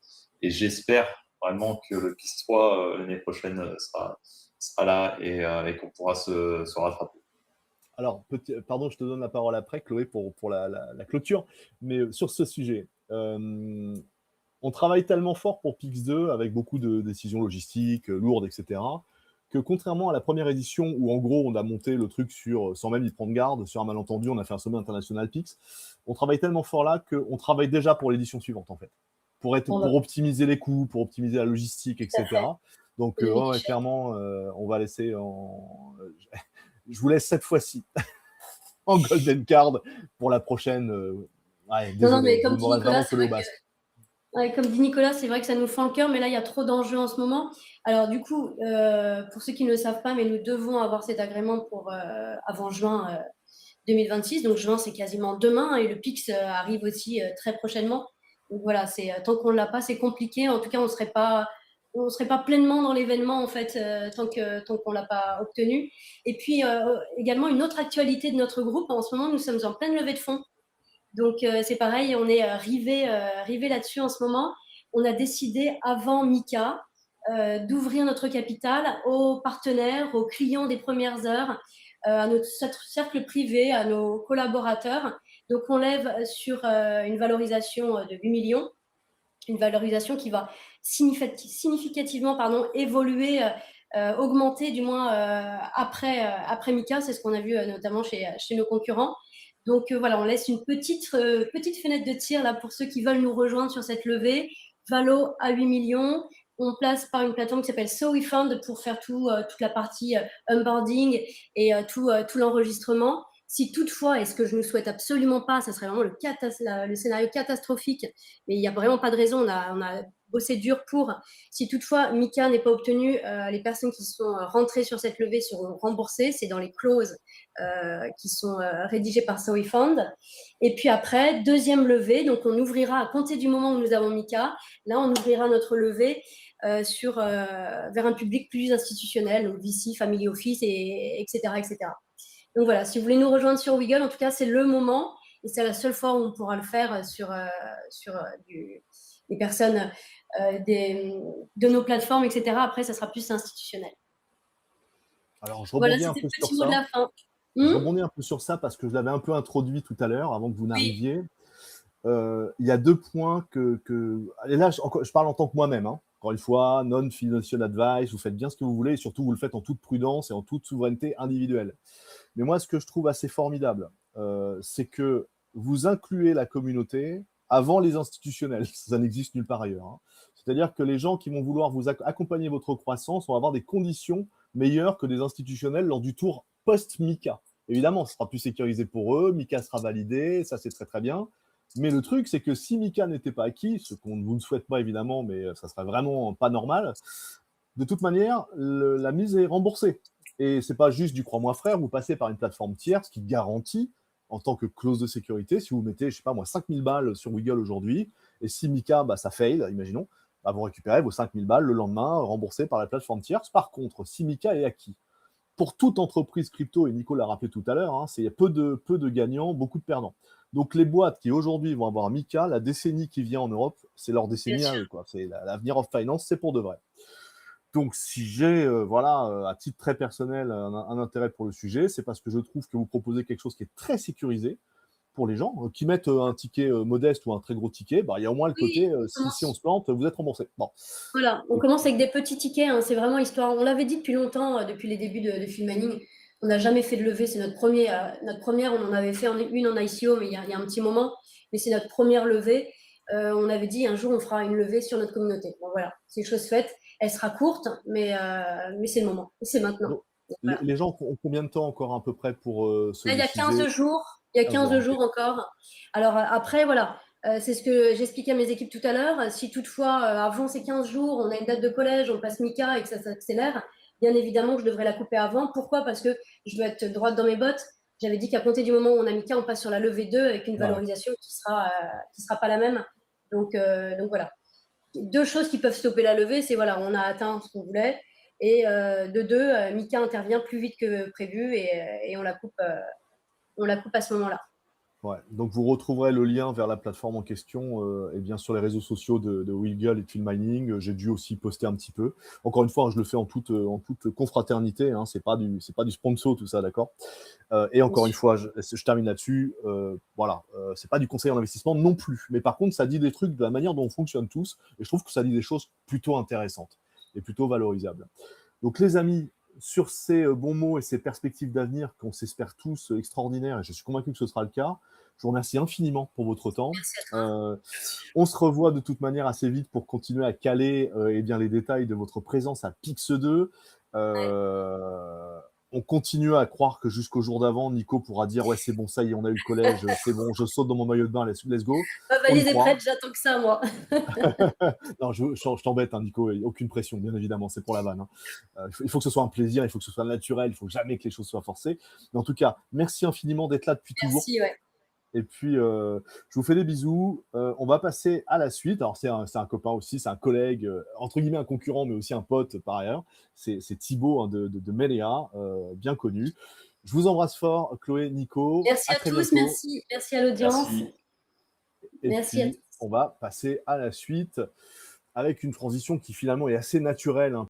Et j'espère vraiment que le PIS 3 l'année prochaine sera là et qu'on pourra se rattraper. Alors, pardon, je te donne la parole après, Chloé, pour la clôture. Mais sur ce sujet, on travaille tellement fort pour Pix2 avec beaucoup de décisions logistiques lourdes, etc., que contrairement à la première édition où en gros on a monté le truc sans même y prendre garde, sur un malentendu, on a fait un sommet international Pix, on travaille tellement fort là qu'on travaille déjà pour l'édition suivante en fait, pour optimiser les coûts, pour optimiser la logistique, Tout à fait. etc. Donc Dominique ouais, Michel. clairement, on va laisser je vous laisse cette fois-ci en golden card pour la prochaine. Ouais, Non, non, mais désolé, je comme vous dit demanderai Nicolas, vraiment c'est coller au vrai basque. ouais, comme dit Nicolas, c'est vrai que ça nous fend le cœur, mais là, il y a trop d'enjeux en ce moment. Alors, du coup, pour ceux qui ne le savent pas, mais nous devons avoir cet agrément pour avant juin 2026. Donc, juin, c'est quasiment demain, et le PIX arrive aussi très prochainement. Donc, voilà, tant qu'on ne l'a pas, c'est compliqué. En tout cas, on serait pas pleinement dans l'événement, en fait, tant qu'on ne l'a pas obtenu. Et puis, également, une autre actualité de notre groupe, en ce moment, nous sommes en pleine levée de fonds. Donc, c'est pareil, on est rivé là-dessus en ce moment. On a décidé, avant Mika, d'ouvrir notre capital aux partenaires, aux clients des premières heures, à notre cercle privé, à nos collaborateurs. Donc, on lève sur une valorisation de 8 millions, une valorisation qui va significativement évoluer, augmenter du moins après Mika. C'est ce qu'on a vu notamment chez nos concurrents. Donc voilà, on laisse une petite fenêtre de tir là pour ceux qui veulent nous rejoindre sur cette levée. Valo à 8 millions. On place par une plateforme qui s'appelle SoWeFund pour faire toute la partie onboarding et tout l'enregistrement. Si toutefois, et ce que je ne souhaite absolument pas, ça serait vraiment le scénario catastrophique, mais il n'y a vraiment pas de raison, on a bossé dur pour. Si toutefois Mika n'est pas obtenu, les personnes qui sont rentrées sur cette levée seront remboursées. C'est dans les clauses qui sont rédigées par SoWeFund. Et puis après, deuxième levée, donc on ouvrira à compter du moment où nous avons Mika. Là, on ouvrira notre levée vers un public plus institutionnel, donc VC, Family Office, etc., etc. Donc voilà, si vous voulez nous rejoindre sur Wiggle, en tout cas, c'est le moment. Et c'est la seule fois où on pourra le faire sur des personnes de nos plateformes, etc. Après, ça sera plus institutionnel. Alors, je Voilà, rebondis un c'était peu le sur petit mot de ça. la fin. Je rebondis un peu sur ça parce que je l'avais un peu introduit tout à l'heure, avant que vous Oui, n'arriviez. Il y a 2 points et là, je parle en tant que moi-même, hein. Encore une fois, non-financial advice, vous faites bien ce que vous voulez et surtout, vous le faites en toute prudence et en toute souveraineté individuelle. Mais moi, ce que je trouve assez formidable, c'est que vous incluez la communauté avant les institutionnels. Ça n'existe nulle part ailleurs, hein. C'est-à-dire que les gens qui vont vouloir vous accompagner votre croissance vont avoir des conditions meilleures que des institutionnels lors du tour post-MiCA. Évidemment, ce sera plus sécurisé pour eux, MiCA sera validé, ça c'est très très bien. Mais le truc, c'est que si MiCA n'était pas acquis, ce qu'on vous ne souhaite pas évidemment, mais ça serait vraiment pas normal, de toute manière, la mise est remboursée. Et c'est pas juste du crois-moi frère, vous passez par une plateforme tierce qui garantit, en tant que clause de sécurité, si vous mettez, je sais pas moi, 5000 balles sur Wiggle aujourd'hui, et si MiCA, ça fail, imaginons, vous récupérez vos 5000 balles le lendemain, remboursées par la plateforme tierce. Par contre, si MiCA est acquis, pour toute entreprise crypto, et Nico l'a rappelé tout à l'heure, hein, c'est peu de gagnants, beaucoup de perdants. Donc les boîtes qui aujourd'hui vont avoir MiCA, la décennie qui vient en Europe, c'est leur bien décennie à sûr. eux, quoi. C'est l'avenir of finance, c'est pour de vrai. Donc si j'ai, à titre très personnel, un intérêt pour le sujet, c'est parce que je trouve que vous proposez quelque chose qui est très sécurisé pour les gens qui mettent un ticket modeste ou un très gros ticket. Il y a au moins le Oui, côté, si on se plante, vous êtes remboursé. Bon. voilà, on commence avec des petits tickets, hein, c'est vraiment histoire. On l'avait dit depuis longtemps, depuis les débuts de Filmaning, on n'a jamais fait de levée. C'est notre première, on en avait fait une en ICO, mais il y a un petit moment, mais c'est notre première levée. On avait dit un jour on fera une levée sur notre communauté. Bon voilà, c'est chose faite. Elle sera courte, mais c'est le moment, c'est maintenant. Donc, Donc, voilà. les gens ont combien de temps encore à peu près pour se Là, il y a décider? 15 jours. Il y a 15 jours, jours ok. encore. Alors après, voilà, c'est ce que j'expliquais à mes équipes tout à l'heure. Si toutefois, avant ces 15 jours, on a une date de collège, on passe MiCA et que ça s'accélère, bien évidemment que je devrais la couper avant. Pourquoi? Parce que je dois être droite dans mes bottes. J'avais dit qu'à compter du moment où on a MiCA, on passe sur la levée 2 avec une Ouais. valorisation qui sera pas la même. Donc voilà. Deux choses qui peuvent stopper la levée, c'est voilà, on a atteint ce qu'on voulait. Et de deux, MiCA intervient plus vite que prévu et on la coupe à ce moment-là. Ouais. Donc vous retrouverez le lien vers la plateforme en question et bien sur les réseaux sociaux de Wiggle et de Filmining. J'ai dû aussi poster un petit peu. Encore une fois, je le fais en toute confraternité. Hein, c'est pas du sponsor tout ça, d'accord. Et encore une fois, je termine là-dessus. C'est pas du conseil en investissement non plus. Mais par contre, ça dit des trucs de la manière dont on fonctionne tous. Et je trouve que ça dit des choses plutôt intéressantes et plutôt valorisables. Donc les amis, sur ces bons mots et ces perspectives d'avenir qu'on s'espère tous extraordinaires, et je suis convaincu que ce sera le cas, je vous remercie infiniment pour votre temps. Merci à toi. On se revoit de toute manière assez vite pour continuer à caler les détails de votre présence à Pix2. On continue à croire que jusqu'au jour d'avant, Nico pourra dire « Ouais, c'est bon, ça y est, on a eu le collège, c'est bon, je saute dans mon maillot de bain, let's go ». Ma valise est prête, j'attends que ça, moi. Non, je t'embête, hein, Nico, aucune pression, bien évidemment, c'est pour la vanne. Hein. Il faut que ce soit un plaisir, il faut que ce soit naturel, il faut jamais que les choses soient forcées. Mais en tout cas, merci infiniment d'être là depuis toujours. Merci, ouais. Et puis, je vous fais des bisous. On va passer à la suite. Alors, c'est un copain aussi, c'est un collègue, entre guillemets un concurrent, mais aussi un pote par ailleurs. C'est Thibaut de Meléa, bien connu. Je vous embrasse fort, Chloé, Nico. Merci à très tous, bientôt. merci à l'audience. Merci. Et Merci à puis, on va passer à la suite avec une transition qui finalement est assez naturelle, hein.